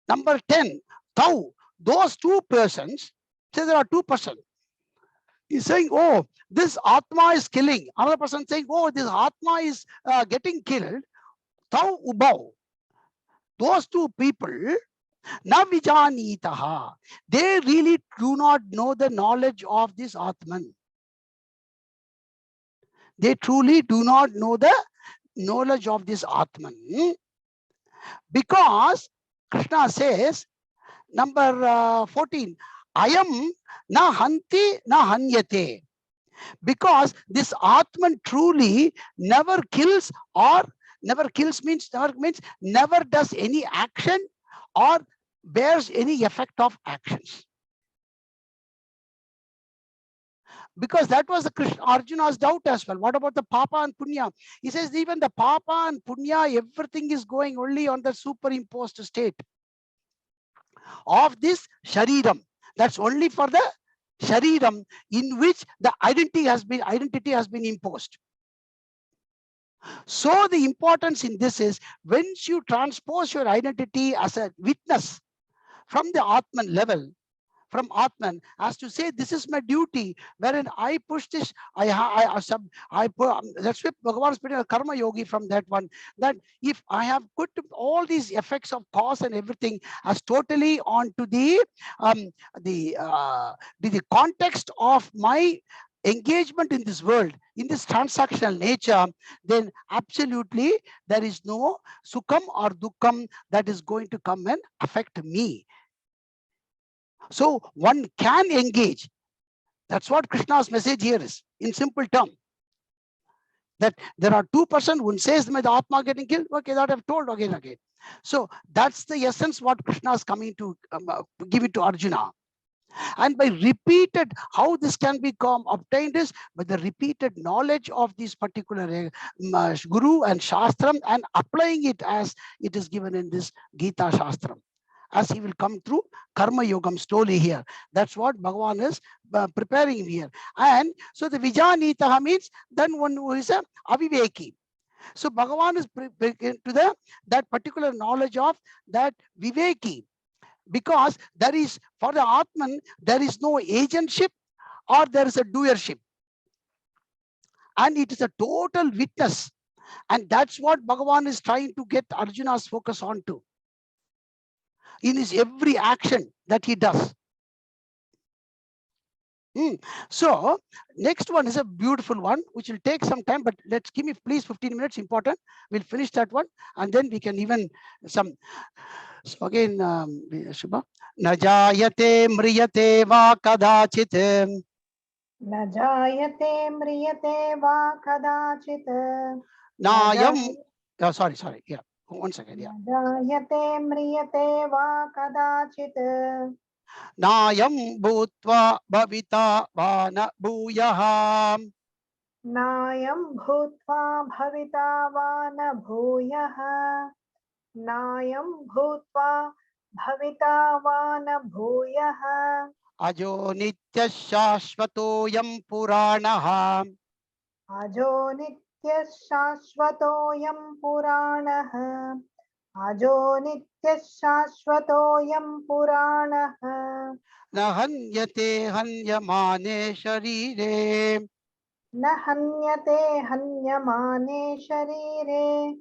Number 10, tau, those two persons, say there are 2 persons. He's saying, oh, this Atma is killing. Another person saying, oh, this Atma is getting killed. Tau ubau. Those 2 people, na vijanitaha. They really do not know the knowledge of this Atman. They truly do not know the knowledge of this Atman. Because Krishna says, number 14, ayam na hanti na hanyate. Because this Atman truly never kills or Never kills means never does any action or bears any effect of actions. Because that was the Arjuna's doubt as well. What about the Papa and Punya? He says even the Papa and Punya, everything is going only on the superimposed state of this Shariram. That's only for the Shariram in which the identity has been imposed. So the importance in this is, once you transpose your identity as a witness from the Atman level, from Atman, as to say, this is my duty, wherein I push this, that's why Bhagavan is putting a karma yogi from that one, that if I have put all these effects of cause and everything as totally onto the context of my engagement in this world, in this transactional nature, then absolutely there is no sukham or dukkham that is going to come and affect me. So one can engage. That's what Krishna's message here is, in simple term. That there are two persons, one says the Atma getting killed, okay, that I've told again and again. So that's the essence what Krishna is coming to give it to Arjuna. And by repeated, how this can become obtained is by the repeated knowledge of this particular Guru and Shastram, and applying it as it is given in this Gita Shastram, as he will come through Karma Yogam slowly here. That's what Bhagavan is preparing here. And so the Vijanitaha means then one who is a Aviveki. So Bhagavan is to that particular knowledge of that Viveki, because there is, for the Atman, there is no agentship or there is a doership. And it is a total witness. And that's what Bhagavan is trying to get Arjuna's focus onto in his every action that he does. So next one is a beautiful one, which will take some time, but let's give me please 15 minutes, important. We'll finish that one, and then we can even some. So again, Shubha. Najayate mriyate va kadachit. न जायते म्रियते वा कदाचित् Nayam. Oh, sorry. Yeah. 1 second. Yeah. न जायते म्रियते वा कदाचित् Nayam bhutva bhavita vana bhuyaha. नायं भूत्वा भविता वा न भूयः नायं भूत्वा भविता वा न भूयः Ajo nitya shashvatoyam puranaha. अजो नित्यः शाश्वतोऽयं पुराणः अजो नित्यः शाश्वतोऽयं पुराणः Na hanyate hanyamane sharire. न हन्यते हन्यमाने शरीरे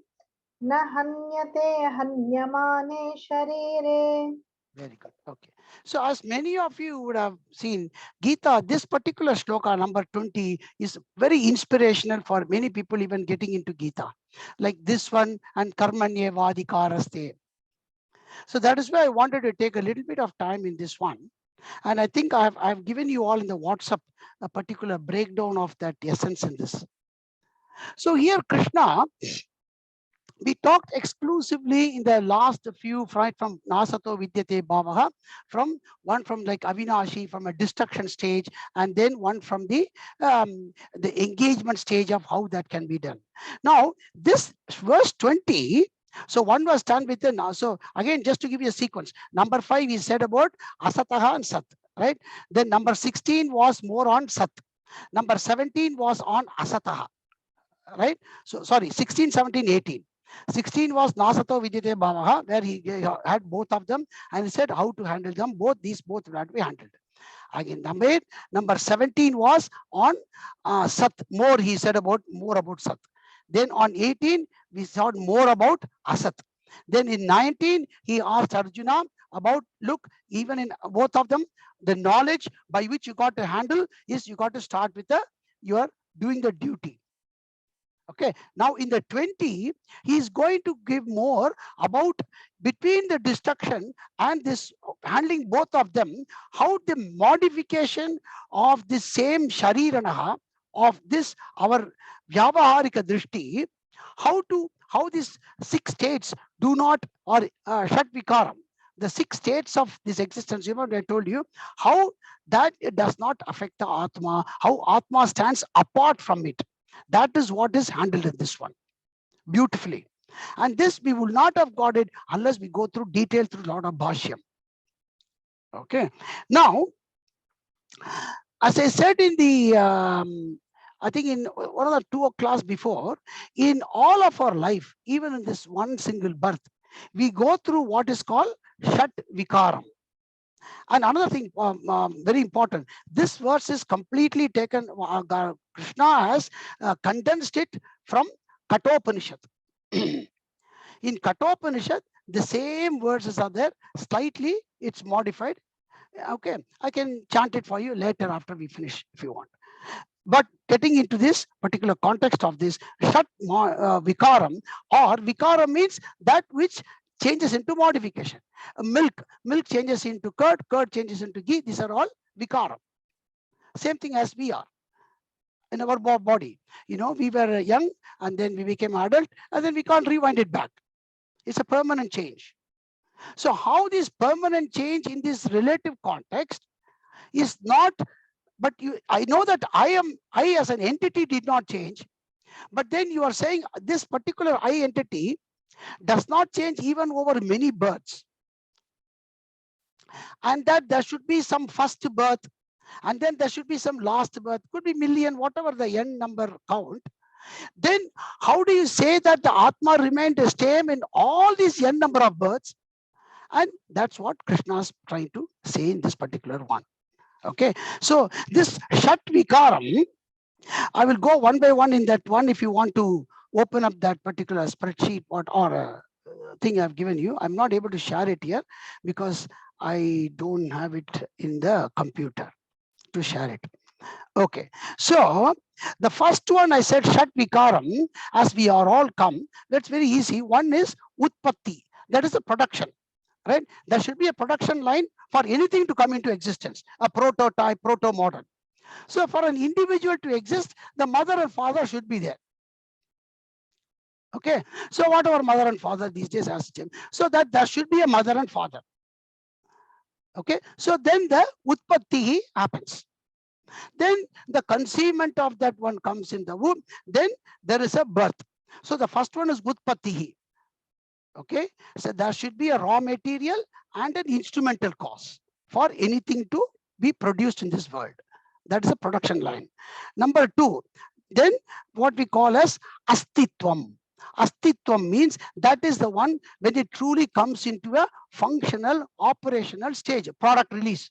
न हन्यते हन्यमाने शरीरे. Very good. Okay. So as many of you would have seen, Gita, this particular shloka number 20 is very inspirational for many people even getting into Gita. Like this one and Karmanye Vadikaraste. So that is why I wanted to take a little bit of time in this one. And I think I've given you all in the WhatsApp a particular breakdown of that essence in this. So here Krishna, we talked exclusively in the last few, right, from Nasato Vidyate Bhavaha, from like Avinashi, from a destruction stage, and then one from the engagement stage of how that can be done. Now, this verse 20, so one was done with the now. So again, just to give you a sequence, number 5 he said about Asataha and Sat, right? Then number 16 was more on Sat. Number 17 was on Asataha, right? So sorry, 16, 17, 18. 16 was Nasato Vidyate Bhavaha, where he had both of them, and he said how to handle them. Both will have to be handled. Again, number 17 was on Sat. More he said about Sat. Then on 18, we saw more about Asat. Then in 19, he asked Arjuna about, look, even in both of them, the knowledge by which you got to handle is you got to start with your doing the duty. Okay, now in the 20, he is going to give more about between the destruction and this handling both of them, how the modification of the same shariranaha of this, our Vyavaharika Drishti, how to how these 6 states do not, or Shat Vikaram, the 6 states of this existence, remember I told you how that it does not affect the Atma, how Atma stands apart from it. That is what is handled in this one beautifully. And this we will not have got it unless we go through detail through a lot of Bhashyam. Okay. Now, as I said in the, I think in one of the 2 class before, in all of our life, even in this one single birth, we go through what is called Shat Vikaram. And another thing, very important, this verse is completely taken, Krishna has condensed it from Kathopanishad. In Kathopanishad, the same verses are there, slightly it's modified. Okay, I can chant it for you later after we finish if you want. But getting into this particular context of this Shat Vikaram, or Vikaram means that which changes into modification. Milk changes into curd changes into ghee. These are all Vikaram. Same thing as we are in our body. You know, we were young and then we became adult and then we can't rewind it back. It's a permanent change. So how this permanent change in this relative context is not, but I know that I as an entity did not change, but then you are saying this particular I entity does not change even over many births, and that there should be some first birth and then there should be some last birth, could be million, whatever the n number count. Then how do you say that the Atma remained the same in all these n number of births? And that's what Krishna is trying to say in this particular one. Okay, so this Shat Vikaram, I will go one by one in that one. If you want to open up that particular spreadsheet or thing I've given you, I'm not able to share it here because I don't have it in the computer to share it. Okay, so the first one I said Shat Vikaram, as we are all come, that's very easy. One is Utpatti, that is the production. Right? There should be a production line for anything to come into existence, a prototype, proto-model. So for an individual to exist, the mother and father should be there. Okay, so whatever mother and father these days has him, so that there should be a mother and father. Okay, so then the Utpatti happens. Then the conceivement of that one comes in the womb. Then there is a birth. So the first one is Utpatti. Okay, so there should be a raw material and an instrumental cause for anything to be produced in this world. That is a production line. Number 2, then what we call as Astitvam. Astitvam means that is the one when it truly comes into a functional, operational stage, product release.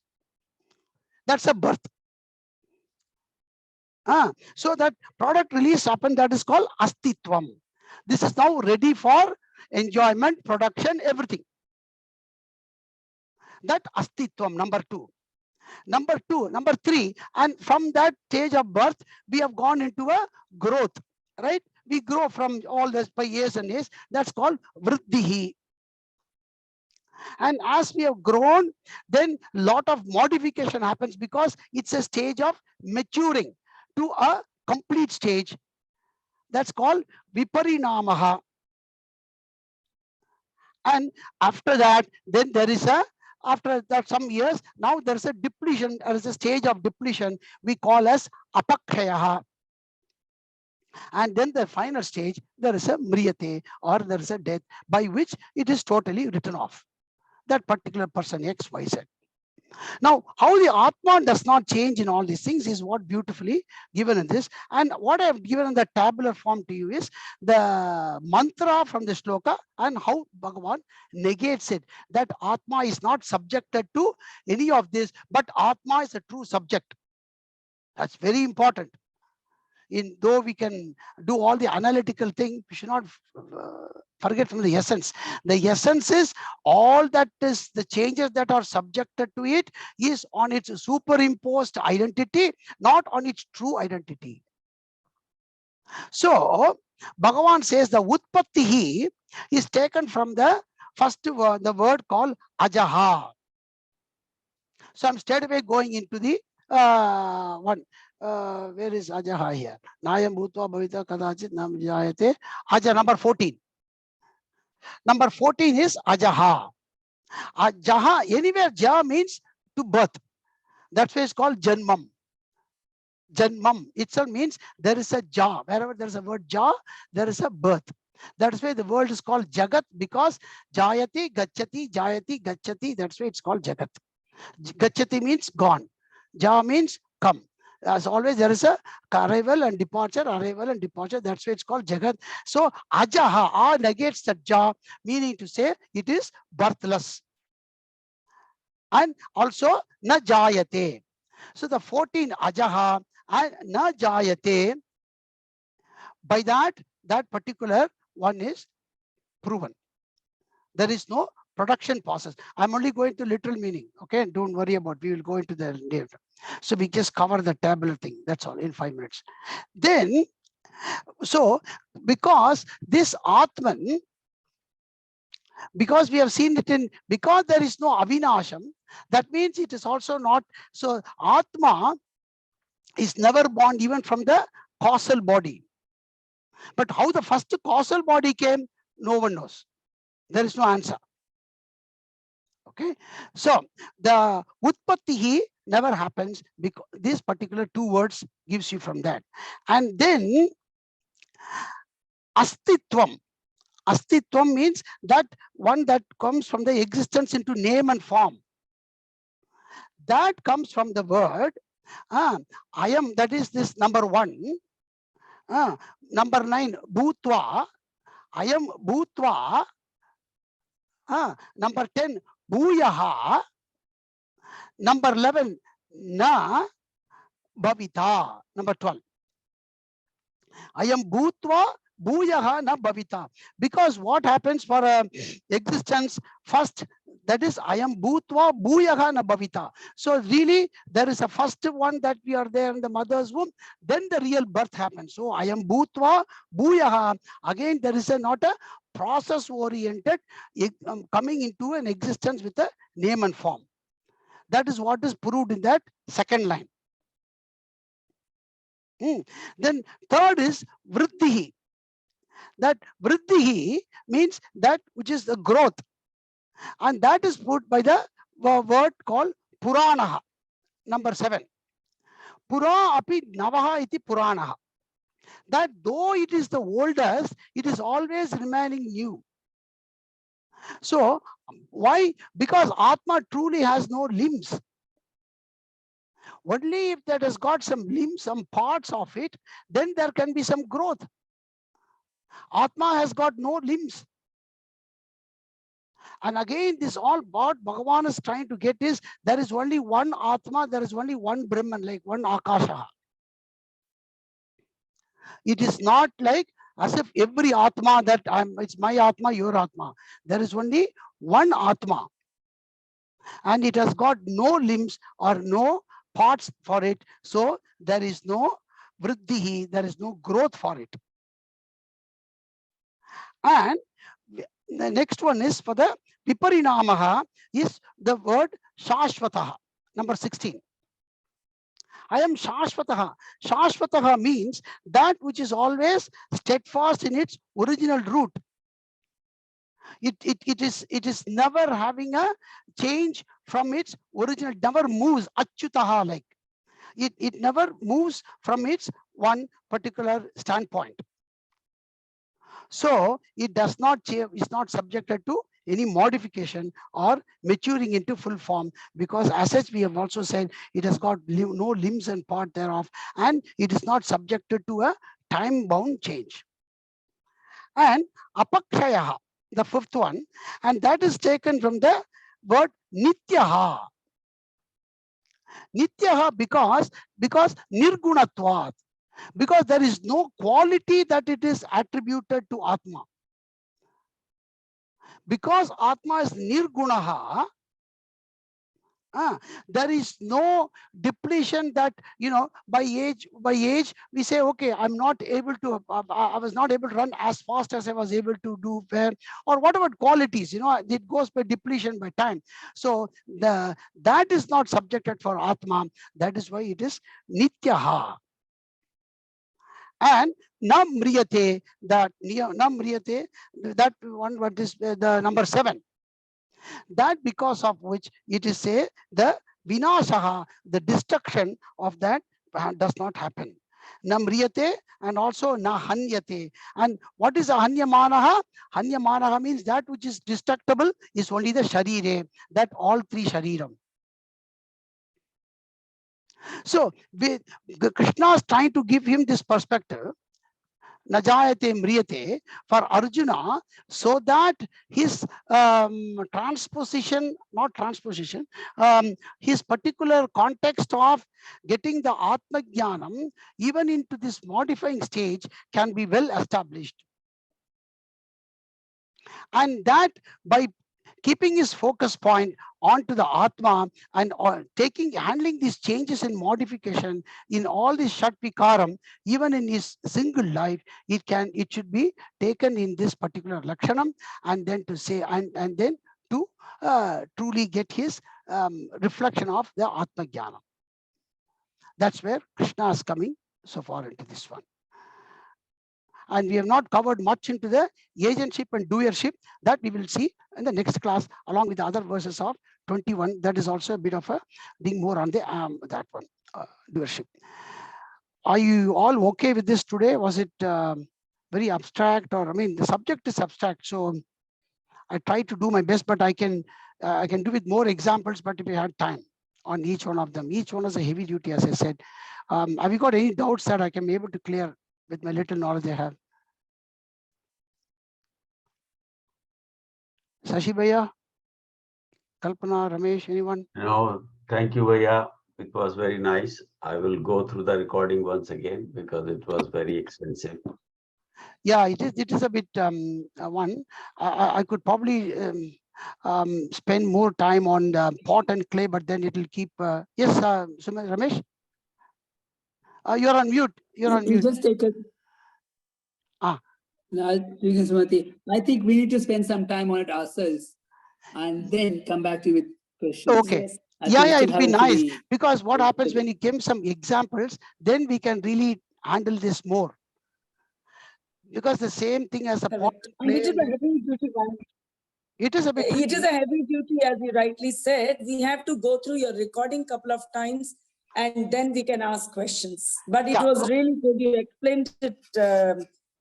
That's a birth. So that product release happened, that is called Astitvam. This is now ready for enjoyment, production, everything. That Astitvam, number 2. Number 3, and from that stage of birth, we have gone into a growth, right? We grow from all this by years and years. That's called Vriddhihi. And as we have grown, then a lot of modification happens because it's a stage of maturing to a complete stage. That's called Viparinamaha. And after that, then there is a, after that some years, now there is a depletion, there is a stage of depletion we call as Apakshayaha. And then the final stage, there is a Mriyate, or there is a death by which it is totally written off. That particular person X, Y, Z. Now, how the Atma does not change in all these things is what beautifully given in this. And what I have given in the tabular form to you is the mantra from the shloka and how Bhagavan negates it. That Atma is not subjected to any of this, but Atma is a true subject. That's very important. Though we can do all the analytical thing, we should not forget from the essence. The essence is all that is the changes that are subjected to it is on its superimposed identity, not on its true identity. So Bhagavan says the Utpattihi is taken from the first word, the word called Ajaha. So I'm straight away going into the one. Where is Ajaha here? Nayam Bhutva Bhavita Kadachit Nam Jayate. Aja, number 14. Number 14 is ajaha. Jaha, anywhere ja means to birth. That's why it's called janmam. Janmam itself means there is a ja. Wherever there is a word ja, there is a birth. That's why the world is called Jagat, because Jayati, Gachati. That's why it's called Jagat. Gachati means gone. Ja means come. As always, there is a arrival and departure, arrival and departure. That's why it's called Jagat. So ajaha, negates that ja, meaning to say it is birthless. And also na jayate. So the 14 ajaha and na jayate, by that particular one is proven. There is no production process. I'm only going to literal meaning. Okay, don't worry about it. We will go into the later. So we just cover the table thing. That's all in 5 minutes. Then, so because this Atman, because we have seen it in, because there is no avinasham, that means it is also not. So Atma is never born even from the causal body. But how the first causal body came, no one knows. There is no answer. Okay, so the utpattihi never happens, because these particular 2 words gives you from that. And then astitvam. Astitvam means that one that comes from the existence into name and form. That comes from the word I am, that is this number 1. Number 9, bhutva. I am bhutva. Number 10, bhuyaha. Number 11, na bhavita. Number 12, I am bhutva bhuyaha na bhavita. Because what happens for existence first, that is I am bhutva bhuyaha na bhavita. So really there is a first one that we are there in the mother's womb, then the real birth happens. So I am bhutva bhuyaha. Again, there is not a process oriented coming into an existence with a name and form. That is what is proved in that second line. Then third is vriddhi. That vriddhi means that which is the growth, and that is put by the word called puranaha. Number 7, pura api navaha iti puranaha. That though it is the oldest, it is always remaining new. So why? Because Atma truly has no limbs. Only if that has got some limbs, some parts of it, then there can be some growth. Atma has got no limbs. And again, this all what Bhagavan is trying to get is, there is only one Atma, there is only one Brahman, like one Akasha. It is not like as if every Atma that it's my Atma, your Atma. There is only one Atma. And it has got no limbs or no parts for it. So there is no vriddhi, there is no growth for it. And the next one is for the viparinamaha is the word shashvataha. Number 16. I am shashvataha. Shashvataha means that which is always steadfast in its original root. It is never having a change from its original, never moves. Achyutaha, like it never moves from its one particular standpoint. So it does not change, is not subjected to any modification or maturing into full form, because as such we have also said it has got no limbs and part thereof, and it is not subjected to a time bound change. And apakshayaha, the 5th one, and that is taken from the word nityaha. Nityaha because nirgunatvat, because there is no quality that it is attributed to Atma. Because Atma is nirgunaha, there is no depletion that, by age we say, okay, I'm not able to, I was not able to run as fast as I was able to do where, or whatever qualities, it goes by depletion by time. So that is not subjected for Atma. That is why it is nityaha. And na mriyate, that na mriyate, that one, what is the number 7, that because of which it is say the vinasaha, the destruction of that does not happen. Namriyate and also na hanyate. And what is a hanyamanaha? Hanyamanaha means that which is destructible is only the sharire, that all 3 shariram. So Krishna is trying to give him this perspective, najayate mriyate, for Arjuna, so that his transposition, not transposition, his particular context of getting the Atma Jnanam, even into this modifying stage, can be well established. And that by keeping his focus point onto the Atma and handling these changes in modification in all this Shat Vikaram, even in his single life, it should be taken in this particular Lakshanam, and then to say, and then to truly get his reflection of the Atma Jnana. That's where Krishna is coming so far into this one. And we have not covered much into the agentship and doership, that we will see in the next class, along with the other verses of 21. That is also a bit of a being more on the that one, doership. Are you all okay with this today? Was it very abstract, or I mean, the subject is abstract, so I try to do my best, but I can do with more examples, but if we had time on each one of them. Each one is a heavy duty, as I said. Have you got any doubts that I can be able to clear with my little knowledge I have? Sashi Bhaiya, Kalpana, Ramesh, anyone? No, thank you, Bhaiya. It was very nice. I will go through the recording once again because it was very expensive. Yeah, it is a bit one. I could probably spend more time on the pot and clay, but then it will keep. Yes, Ramesh? You're on mute. You're on We mute. just take a. No, Srimati, I think we need to spend some time on it ourselves and then come back to you with questions. Okay. Yes. Yeah, it'll be nice, fully- because what happens when you give some examples, then we can really handle this more. Because the same thing as the pot and And it clay, is a heavy duty one. it is a bit. It is a heavy duty, as you rightly said. We have to go through your recording couple of times, and then we can ask questions. But it Yeah. was really good. You explained it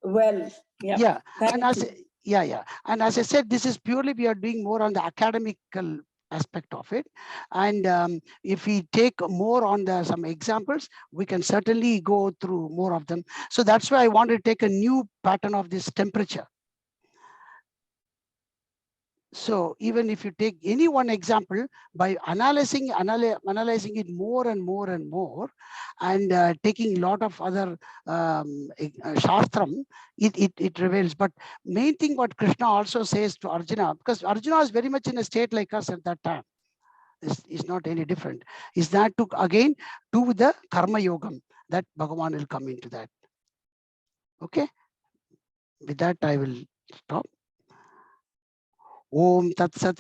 well. Yeah. Thank And as you. yeah. And as I said, this is purely we are doing more on the academical aspect of it. And if we take more on some examples, we can certainly go through more of them. So that's why I want to take a new pattern of this temperature. So even if you take any one example, by analyzing it more and more and more, and taking a lot of other shastram, it reveals. But main thing what Krishna also says to Arjuna, because Arjuna is very much in a state like us at that time, is not any different, is that to again do with the karma yogam, that Bhagavan will come into that. Okay, with that I will stop. Om Tat Sat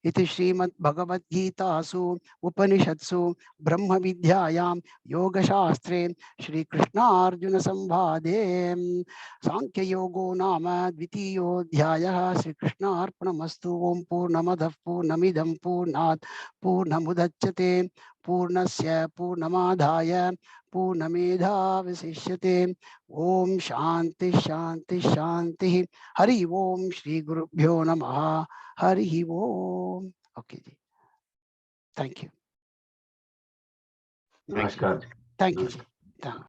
iti Srimad Bhagavad Gitasu Upanishadsu Brahma Vidyayam Yoga Shastre Shri Krishna Arjuna Samvade Sankhya Yogo Nama Dvitiyo Dhyaya Shri Krishna Arpanamastu Om Purnamadav Purnamidam Purnat Purnamudachyate Purnasya Purnamadhaya Purnamedha Visishyate Om Shanti Shanti Shanti Hari Om Shri Gurubhyo Namaha Hari Om. Okay. Thank you. Namaskar. Thank you. Thank you.